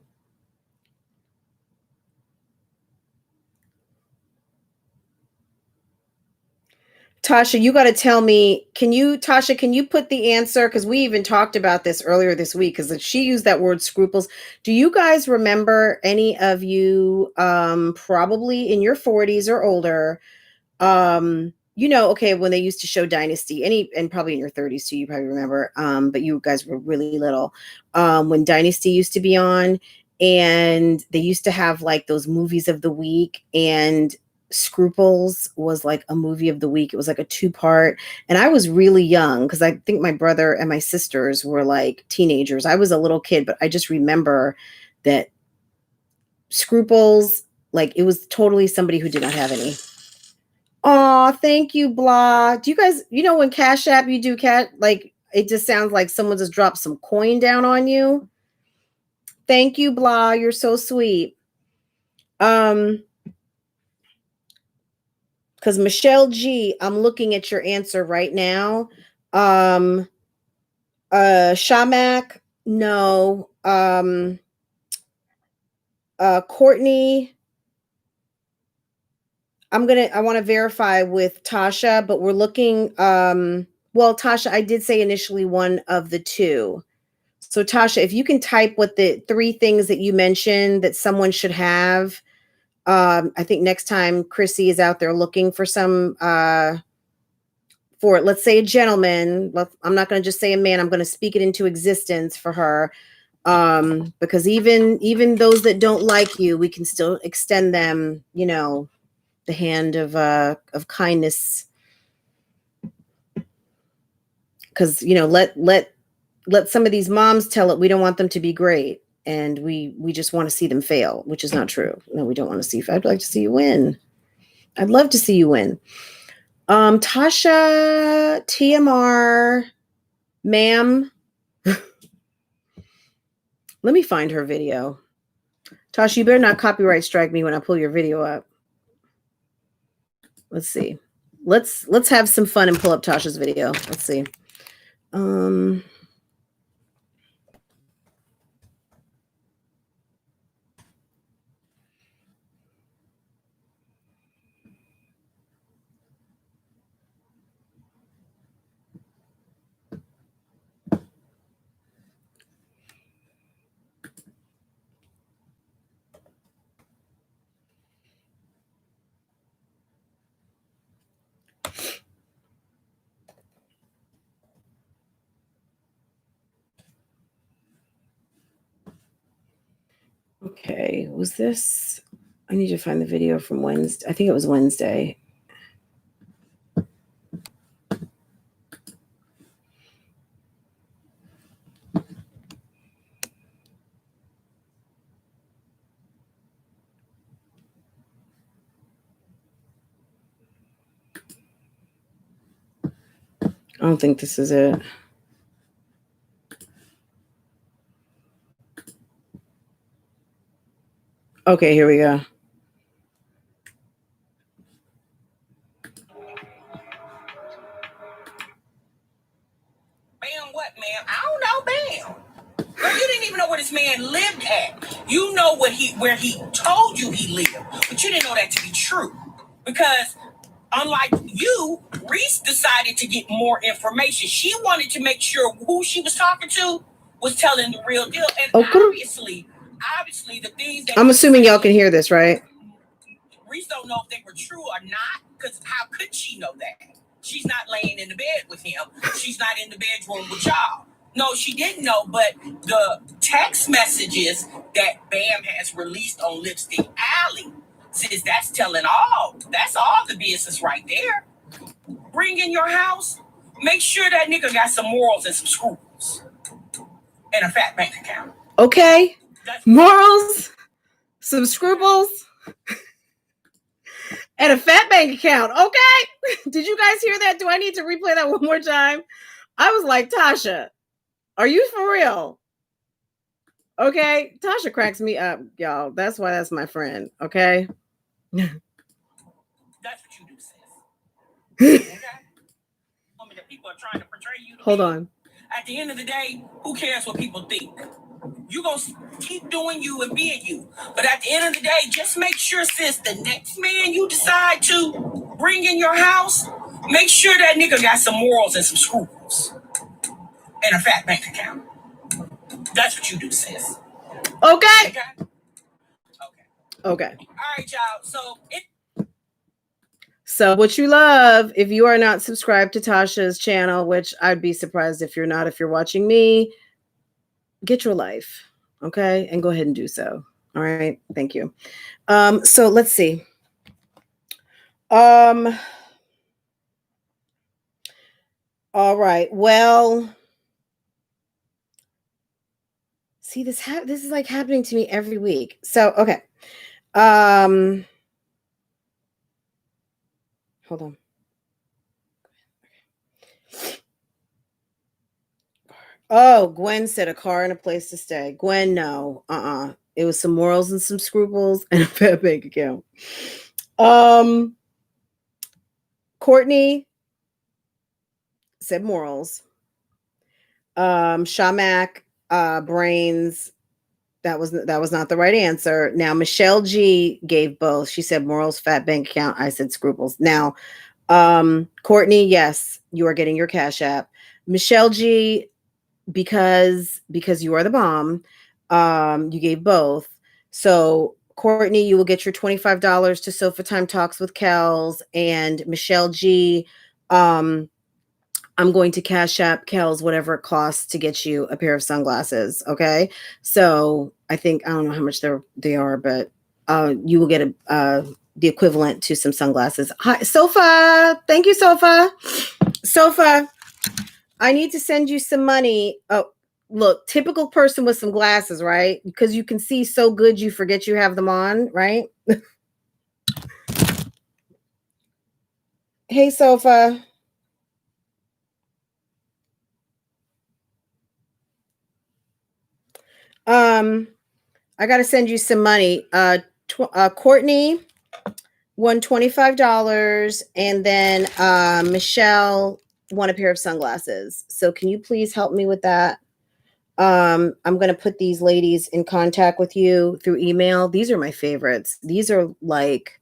Tasha, you got to tell me, can you put the answer? Because we even talked about this earlier this week, because she used that word scruples. Do you guys remember, any of you, probably in your 40s or older, okay, when they used to show Dynasty, and probably in your 30s too, you probably remember, but you guys were really little, when Dynasty used to be on, and they used to have like those movies of the week, and Scruples was like a movie of the week. It was like a 2-part, and I was really young because I think my brother and my sisters were like teenagers. I was a little kid, but I just remember that Scruples, like, it was totally somebody who did not have any. Oh, thank you, blah. Do you guys, when Cash App you do like it just sounds like someone just dropped some coin down on you. Thank you, blah. You're so sweet. Because Michelle G, I'm looking at your answer right now. Shamak, no. Courtney, I want to verify with Tasha, but we're looking, well, Tasha, I did say initially one of the two. So Tasha, if you can type what the 3 things that you mentioned that someone should have, I think next time Chrissy is out there looking for some, for, let's say, a gentleman, I'm not going to just say a man, I'm going to speak it into existence for her. Because even those that don't like you, we can still extend them, the hand of kindness. Because, let some of these moms tell it we don't want them to be great. And we just want to see them fail, which is not true. No, we don't want to see. I'd like to see you win. I'd love to see you win. Tasha, TMR, ma'am. Let me find her video. Tasha, you better not copyright strike me when I pull your video up. Let's see. Let's have some fun and pull up Tasha's video. Let's see. Okay, was this? I need to find the video from Wednesday. I think it was Wednesday. I don't think this is it. Okay, here we go. Bam, what, ma'am? I don't know, bam. Girl, you didn't even know where this man lived at. You know where he told you he lived, but you didn't know that to be true. Because unlike you, Reese decided to get more information. She wanted to make sure who she was talking to was telling the real deal. And obviously, the things that I'm assuming y'all can hear this, right? Reese don't know if they were true or not, because how could she know that? She's not laying in the bed with him. She's not in the bedroom with y'all. No, she didn't know, but the text messages that Bam has released on Lipstick Alley, says that's telling all. That's all the business right there. Bring in your house. Make sure that nigga got some morals and some scruples. And a fat bank account. Okay. Morals, some scruples, and a fat bank account. Okay. Did you guys hear that? Do I need to replay that one more time? I was like, Tasha, are you for real? Okay. Tasha cracks me up, y'all. That's why that's my friend. Okay. That's what you do, sis. Okay? I mean, the people are trying to portray you. Hold on. At the end of the day, who cares what people think? You gonna keep doing you and being you. But at the end of the day, just make sure, sis, the next man you decide to bring in your house, make sure that nigga got some morals and some scruples. And a fat bank account. That's what you do, sis. Okay. Okay. All right, y'all. So what you love, if you are not subscribed to Tasha's channel, which I'd be surprised if you're not, if you're watching me, get your life. Okay. And go ahead and do so. All right. Thank you. So let's see. All right. Well, see, this is like happening to me every week. So, okay. Hold on. Oh, Gwen said a car and a place to stay. Gwen, no. It was some morals and some scruples and a fat bank account. Courtney said morals. Shamak, brains. That was not the right answer. Now Michelle G gave both. She said morals, fat bank account. I said scruples. Now, Courtney, yes, you are getting your Cash App. Michelle G, because you are the bomb, you gave both. So Courtney, you will get your $25 to Sofa Time Talks with Kels, and Michelle G, I'm going to Cash App Kels whatever it costs to get you a pair of sunglasses. Okay. So I don't know how much they are, but you will get the equivalent to some sunglasses. Hi, Sofa. Thank you, Sofa. Sofa, I need to send you some money. Oh, look, typical person with some glasses, right? Because you can see so good you forget you have them on, right? Hey, Sofa. I got to send you some money. Courtney won $25, and then Michelle won a pair of sunglasses. So can you please help me with that? I'm going to put these ladies in contact with you through email. These are my favorites. These are like,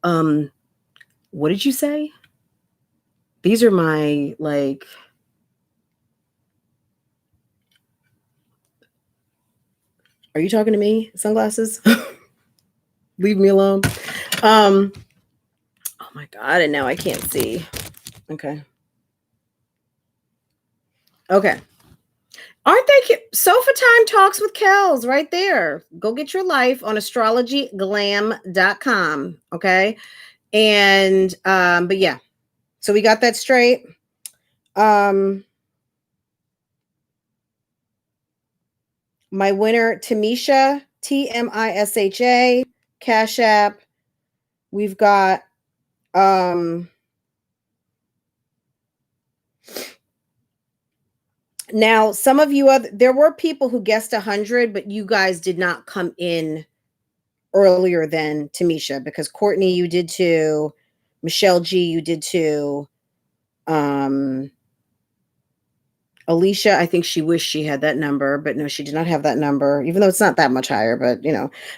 what did you say? These are my, like, are you talking to me? Sunglasses? Leave me alone. Oh my God. And now I can't see. Okay. Okay. Aren't they cute? Sofa Time Talks with Kels right there. Go get your life on astrologyglam.com. Okay. And, but yeah, so we got that straight. My winner, Tamisha, TMISHA, Cash App. We've got, now some of you there were people who guessed 100, but you guys did not come in earlier than Tamisha, because Courtney, you did too. Michelle G, you did too. Alicia, I think she wished she had that number, but no, she did not have that number, even though it's not that much higher. But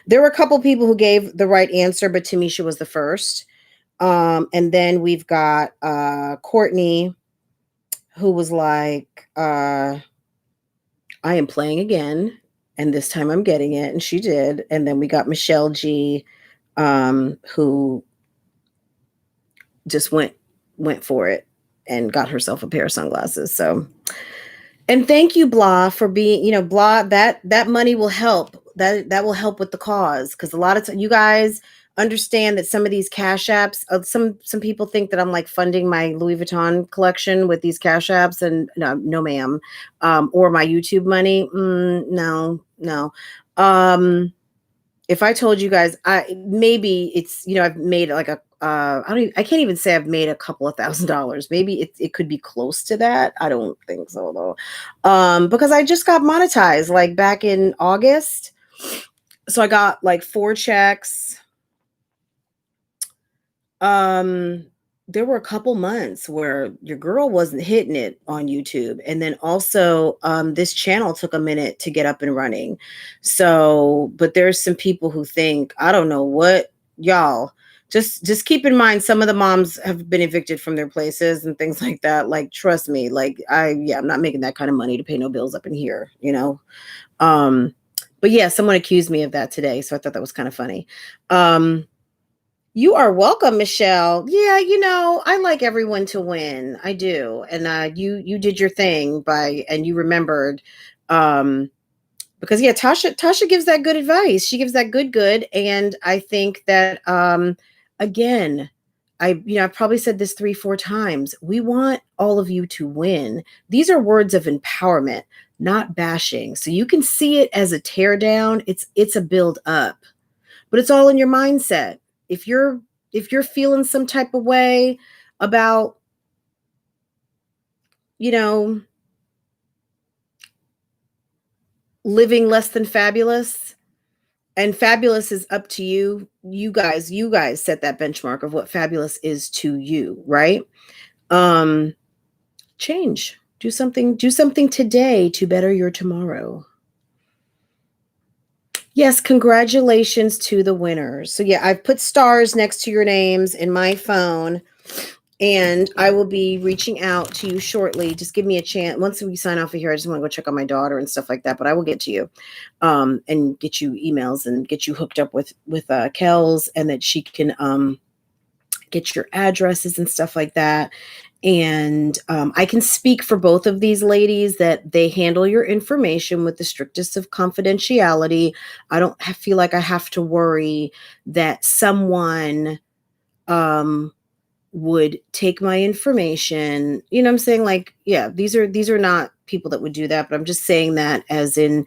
there were a couple people who gave the right answer, but Tamisha was the first. And then we've got Courtney, who was like, I am playing again, and this time I'm getting it, and she did. And then we got Michelle G, who just went for it and got herself a pair of sunglasses. So, and thank you, Blah, for being, Blah, that money will help. That will help with the cause, because a lot of you guys understand that some of these Cash Apps, some people think that I'm like funding my Louis Vuitton collection with these Cash Apps, and no ma'am. Or my YouTube money. No. If I told you guys, maybe it's, I've made like I can't even say I've made a couple of $1,000s. Maybe it could be close to that. I don't think so though. Because I just got monetized like back in August. So I got like 4 checks. There were a couple months where your girl wasn't hitting it on YouTube. And then also this channel took a minute to get up and running. So, but there's some people who think, I don't know what, y'all, just keep in mind, some of the moms have been evicted from their places and things like that. Like, trust me, like I'm not making that kind of money to pay no bills up in here, But yeah, someone accused me of that today. So I thought that was kind of funny. You are welcome, Michelle. Yeah, I like everyone to win. I do. And you did your thing and you remembered. Because yeah, Tasha gives that good advice. She gives that good. And I think that again, I've probably said this 3-4 times. We want all of you to win. These are words of empowerment, not bashing. So you can see it as a tear down. It's a build up. But it's all in your mindset. If you're if you're feeling some type of way about, you know, living less than fabulous, and fabulous is up to you. You guys set that benchmark of what fabulous is to you, right? Change. Do something today to better your tomorrow. Yes, congratulations to the winners. So yeah, I've put stars next to your names in my phone, and I will be reaching out to you shortly. Just give me a chance. Once we sign off of here, I just want to go check on my daughter and stuff like that, but I will get to you and get you emails and get you hooked up with Kels, and that she can get your addresses and stuff like that. And I can speak for both of these ladies that they handle your information with the strictest of confidentiality. I don't feel like I have to worry that someone would take my information. You know what I'm saying? Like, yeah, these are not people that would do that, but I'm just saying that as a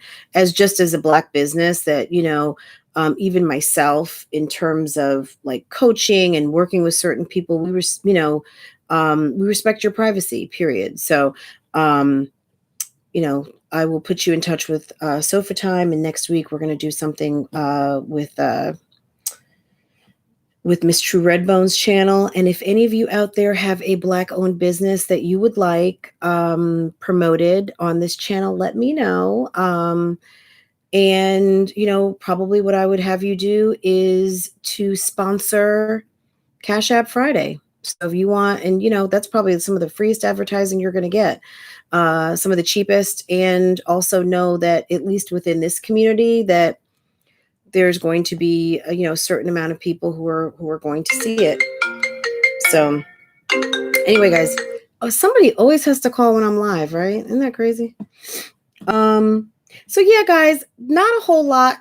Black business that, you know, even myself, in terms of like coaching and working with certain people, we respect your privacy, period. So, you know, I will put you in touch with Sofa Time, and next week we're going to do something with Miss True Redbone's channel. And if any of you out there have a Black-owned business that you would like promoted on this channel, let me know. And, you know, probably what I would have you do is to sponsor Cash App Friday. So if you want, and, you know, that's probably some of the freest advertising you're going to get, some of the cheapest, and also know that at least within this community that there's going to be a certain amount of people who are going to see it. So anyway, guys, somebody always has to call when I'm live, right? Isn't that crazy? So yeah, guys, not a whole lot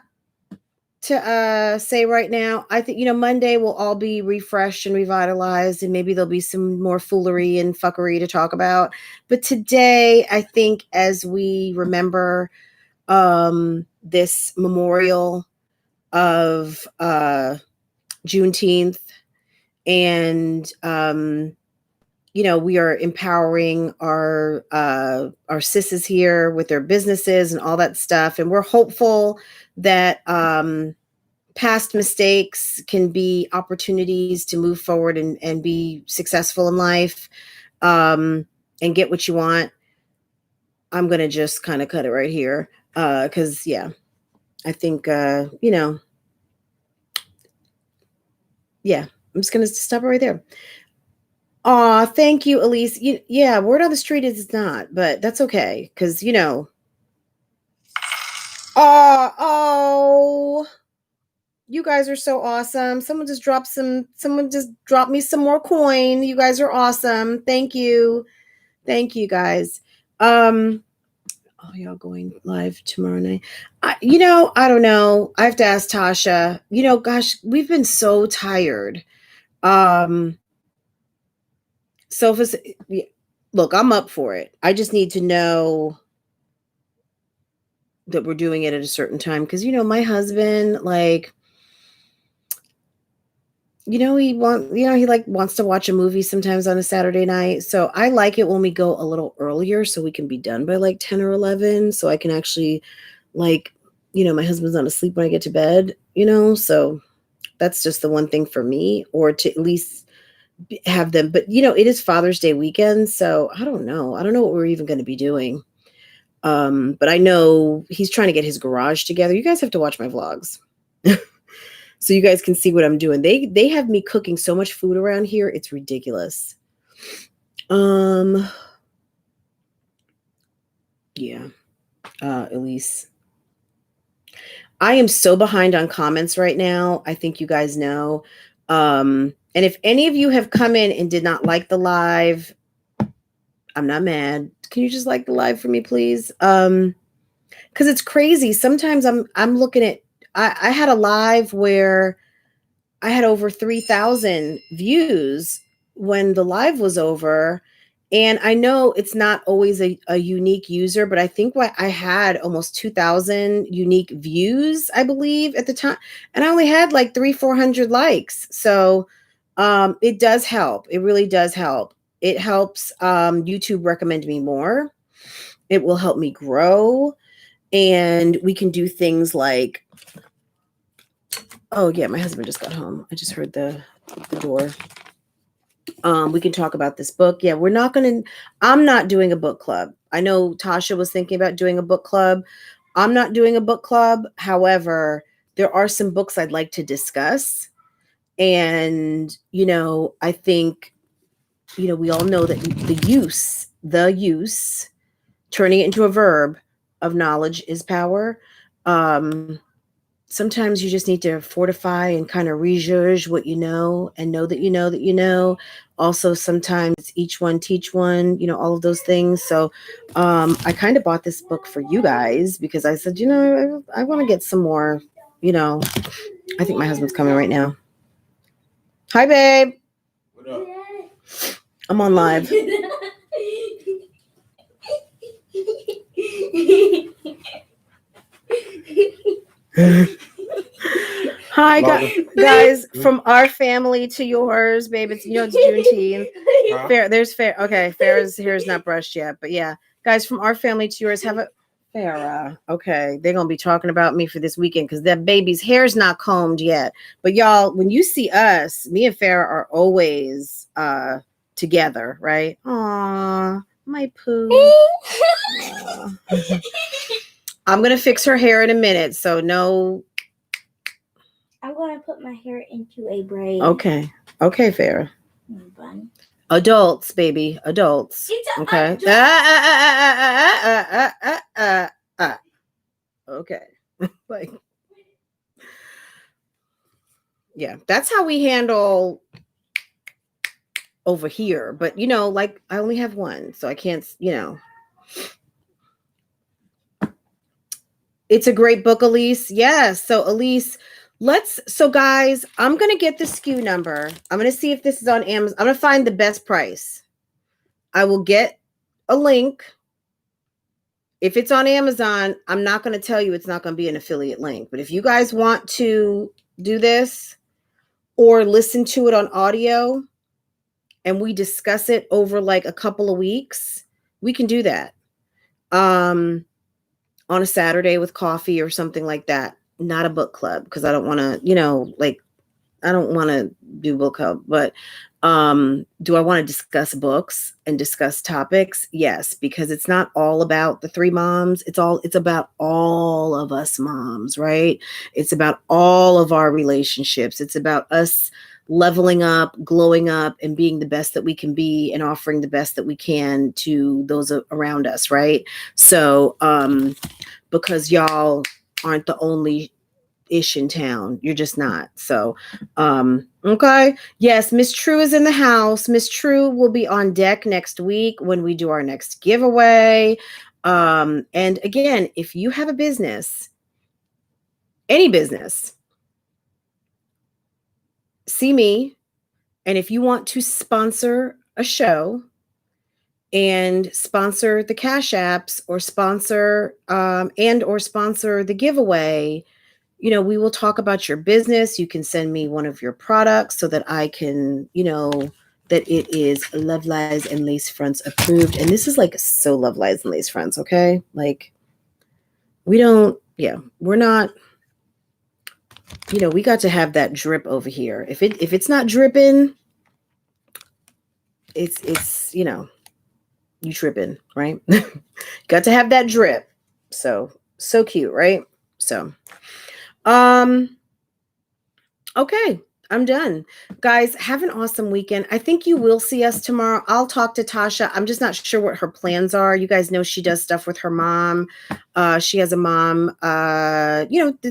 to say right now. I think, Monday will all be refreshed and revitalized, and maybe there'll be some more foolery and fuckery to talk about. But today, I think, as we remember this memorial of Juneteenth, and we are empowering our sisters here with their businesses and all that stuff, and we're hopeful that past mistakes can be opportunities to move forward and be successful in life, and get what you want. I'm gonna just kind of cut it right here, because I think I'm just gonna stop it right there. Aw, thank you, Elise. Word on the street is it's not, but that's okay, because oh, you guys are so awesome. Someone just dropped me some more coin. You guys are awesome. Thank you. Thank you, guys. Oh, y'all going live tomorrow night? I don't know. I have to ask Tasha. Gosh, we've been so tired. So look, I'm up for it. I just need to know that we're doing it at a certain time, because my husband, like, he wants to watch a movie sometimes on a Saturday night. So I like it when we go a little earlier so we can be done by like 10 or 11. So I can actually, like, my husband's not asleep when I get to bed, so that's just the one thing for me, or to at least have them. But, it is Father's Day weekend. So I don't know what we're even going to be doing. But I know he's trying to get his garage together. You guys have to watch my vlogs. So you guys can see what I'm doing. They have me cooking so much food around here. It's ridiculous. Elise. I am so behind on comments right now. I think you guys know. And if any of you have come in and did not like the live, I'm not mad. Can you just like the live for me, please? Because it's crazy. Sometimes I'm looking at, I had a live where I had over 3,000 views when the live was over. And I know it's not always a unique user, but I think I had almost 2,000 unique views, I believe, at the time. And I only had like 300-400 likes. So It does help. It really does help. It helps YouTube recommend me more. It will help me grow. And we can do things like, oh yeah, my husband just got home. I just heard the door. We can talk about this book. Yeah, I'm not doing a book club. I know Tasha was thinking about doing a book club. I'm not doing a book club. However, there are some books I'd like to discuss. And, I think, we all know that the use, turning it into a verb of knowledge is power. Sometimes you just need to fortify and kind of research what you know and know that you know that you know. Also, sometimes each one teach one, all of those things. So I kind of bought this book for you guys because I said, I want to get some more, I think my husband's coming right now. Hi, babe. What up? I'm on live. Hi, guys. From our family to yours, babe. It's it's Juneteenth. Huh? There's Fair. Okay, Farrah's hair is not brushed yet, but yeah, guys. From our family to yours, have a Farrah. Okay, they're gonna be talking about me for this weekend because that baby's hair's not combed yet. But y'all, when you see us, me and Farrah are always together, right? Aw, my poo. I'm gonna fix her hair in a minute, so no. I'm gonna put my hair into a braid. Okay, Farrah. Bun. Adults, baby, adults. Okay. Okay. Like, yeah, that's how we handle over here. But like I only have one, so I can't. It's a great book, Elise. Yes. So Elise, so guys, I'm going to get the SKU number. I'm going to see if this is on Amazon. I'm going to find the best price. I will get a link. If it's on Amazon, I'm not going to tell you it's not going to be an affiliate link. But if you guys want to do this or listen to it on audio and we discuss it over like a couple of weeks, we can do that. On a Saturday with coffee or something like that. Not a book club because I don't want to, I don't want to do book club. But do I want to discuss books and discuss topics? Yes, because it's not all about the three moms. It's about all of us moms, right? It's about all of our relationships. It's about us leveling up, glowing up, and being the best that we can be and offering the best that we can to those around us, right? So, because y'all aren't the only ish in town. You're just not. So, okay. Yes, Miss True is in the house. Miss True will be on deck next week when we do our next giveaway. And again, if you have a business, any business, see me. And if you want to sponsor a show and sponsor the Cash Apps or sponsor or sponsor the giveaway, we will talk about your business. You can send me one of your products so that I can, that it is Love Lies and Lace Fronts approved. And this is like so Love Lies and Lace Fronts, okay? Like we're not, we got to have that drip over here. If it's not dripping, it's you tripping, right? Got to have that drip. So cute, right? So okay, I'm done. Guys, have an awesome weekend. I think you will see us tomorrow. I'll talk to Tasha. I'm just not sure what her plans are. You guys know she does stuff with her mom. She has a mom,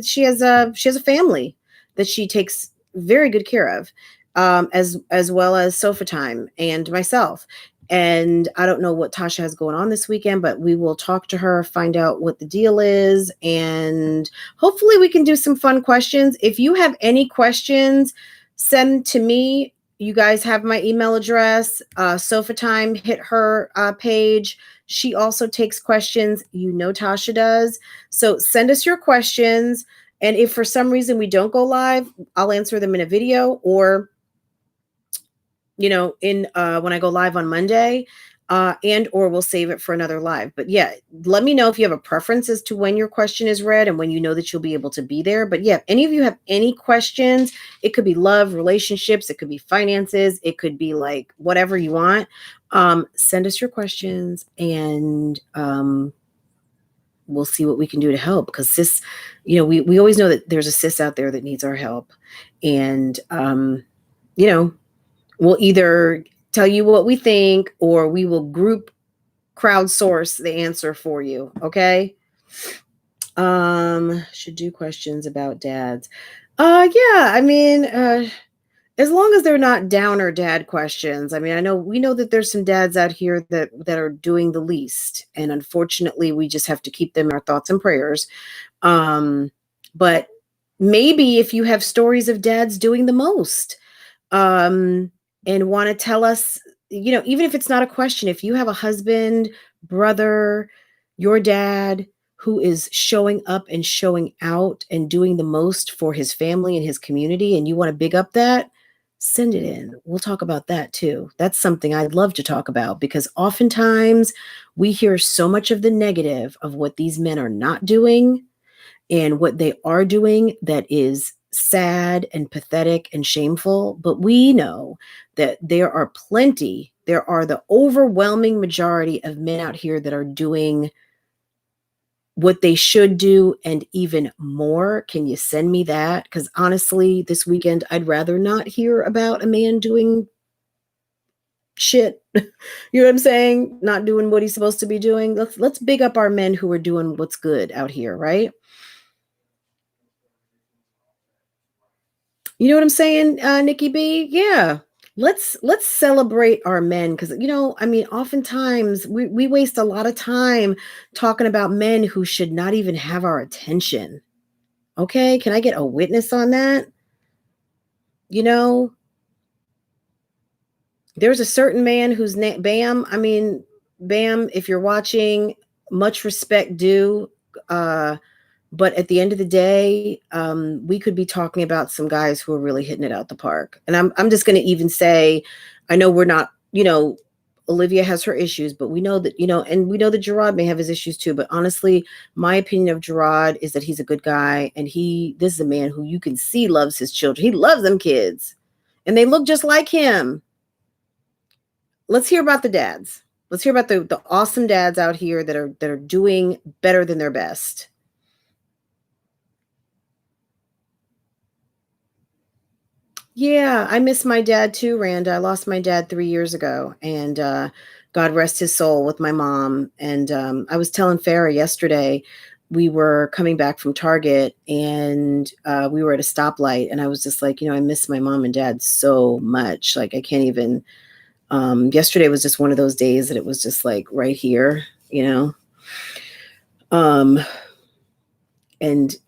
she has a family that she takes very good care of, as well as Sofa Time and myself. And I don't know what Tasha has going on this weekend, but we will talk to her, find out what the deal is, and hopefully we can do some fun questions. If you have any questions, send to me. You guys have my email address. Sofa Time, hit her page. She also takes questions. Tasha does. So send us your questions. And if for some reason we don't go live, I'll answer them in a video, or in when I go live on Monday, and or we'll save it for another live. But yeah, let me know if you have a preference as to when your question is read and when you know that you'll be able to be there. But yeah, if any of you have any questions, it could be love, relationships, it could be finances, it could be like whatever you want. Send us your questions, and we'll see what we can do to help, because sis, we always know that there's a sis out there that needs our help. And we'll either tell you what we think, or we will group crowdsource the answer for you. Okay. Should do questions about dads. Yeah, I mean, as long as they're not downer dad questions. I mean, we know that there's some dads out here that are doing the least, and unfortunately we just have to keep them in our thoughts and prayers. But maybe if you have stories of dads doing the most, and want to tell us, even if it's not a question, if you have a husband, brother, your dad who is showing up and showing out and doing the most for his family and his community, and you want to big up that, send it in. We'll talk about that too. That's something I'd love to talk about, because oftentimes we hear so much of the negative of what these men are not doing and what they are doing that is sad and pathetic and shameful. But we know that there are the overwhelming majority of men out here that are doing what they should do and even more. Can you send me that? Because honestly, this weekend, I'd rather not hear about a man doing shit. You know what I'm saying? Not doing what he's supposed to be doing. Let's big up our men who are doing what's good out here, right? You know what I'm saying, Nikki B? Yeah. Let's celebrate our men, because I mean, oftentimes we waste a lot of time talking about men who should not even have our attention. Okay, can I get a witness on that? There's a certain man whose name, Bam. I mean, Bam, if you're watching, much respect due. But at the end of the day, we could be talking about some guys who are really hitting it out the park. And I'm just going to even say, I know we're not, Olivia has her issues, but we know that, and we know that Gerard may have his issues too. But honestly, my opinion of Gerard is that he's a good guy. And this is a man who you can see loves his children. He loves them kids, and they look just like him. Let's hear about the dads. Let's hear about the awesome dads out here that are doing better than their best. Yeah, I miss my dad too, Randa. I lost my dad 3 years ago, and God rest his soul with my mom. And I was telling Farah yesterday, we were coming back from Target, and we were at a stoplight, and I was just like, I miss my mom and dad so much. Like, I can't even, yesterday was just one of those days that it was just like right here, and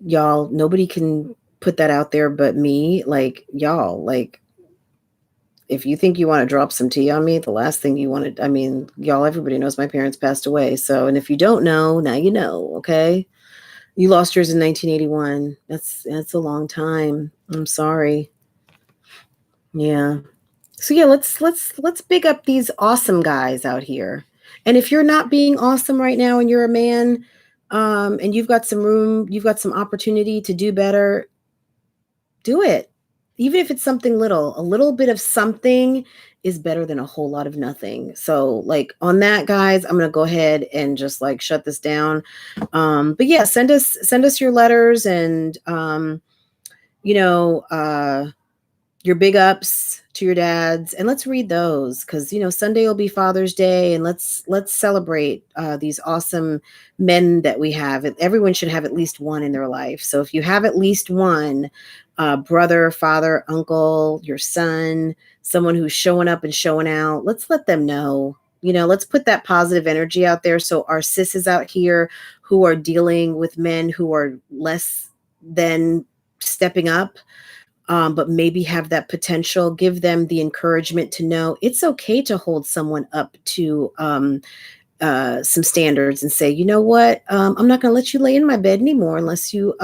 y'all, nobody can put that out there but me. Like, y'all, like, if you think you want to drop some tea on me, the last thing you want to, I mean, y'all, everybody knows my parents passed away. So, and if you don't know, now you know. Okay, you lost yours in 1981. That's a long time. I'm sorry. Yeah. So yeah, let's big up these awesome guys out here. And if you're not being awesome right now and you're a man, and you've got some room, you've got some opportunity to do better, do it. Even if it's something little, a little bit of something is better than a whole lot of nothing. So like on that, guys, I'm going to go ahead and just like shut this down. But yeah, send us your letters and, your big ups to your dads, and let's read those, because Sunday will be Father's Day, and let's celebrate these awesome men that we have. Everyone should have at least one in their life. So if you have at least one brother, father, uncle, your son, someone who's showing up and showing out, let's let them know. Let's put that positive energy out there. So our sisters out here who are dealing with men who are less than stepping up, but maybe have that potential, give them the encouragement to know it's okay to hold someone up to some standards and say, you know what, I'm not going to let you lay in my bed anymore unless you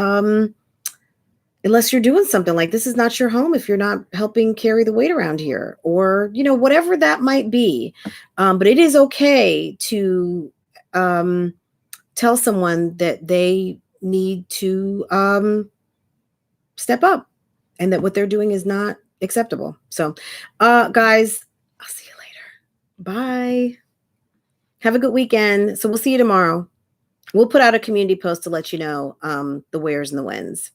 unless you're doing something like this is not your home if you're not helping carry the weight around here, or, you know, whatever that might be. But it is okay to tell someone that they need to step up and that what they're doing is not acceptable. So, guys, I'll see you later. Bye. Have a good weekend. So we'll see you tomorrow. We'll put out a community post to let you know the wheres and the whens.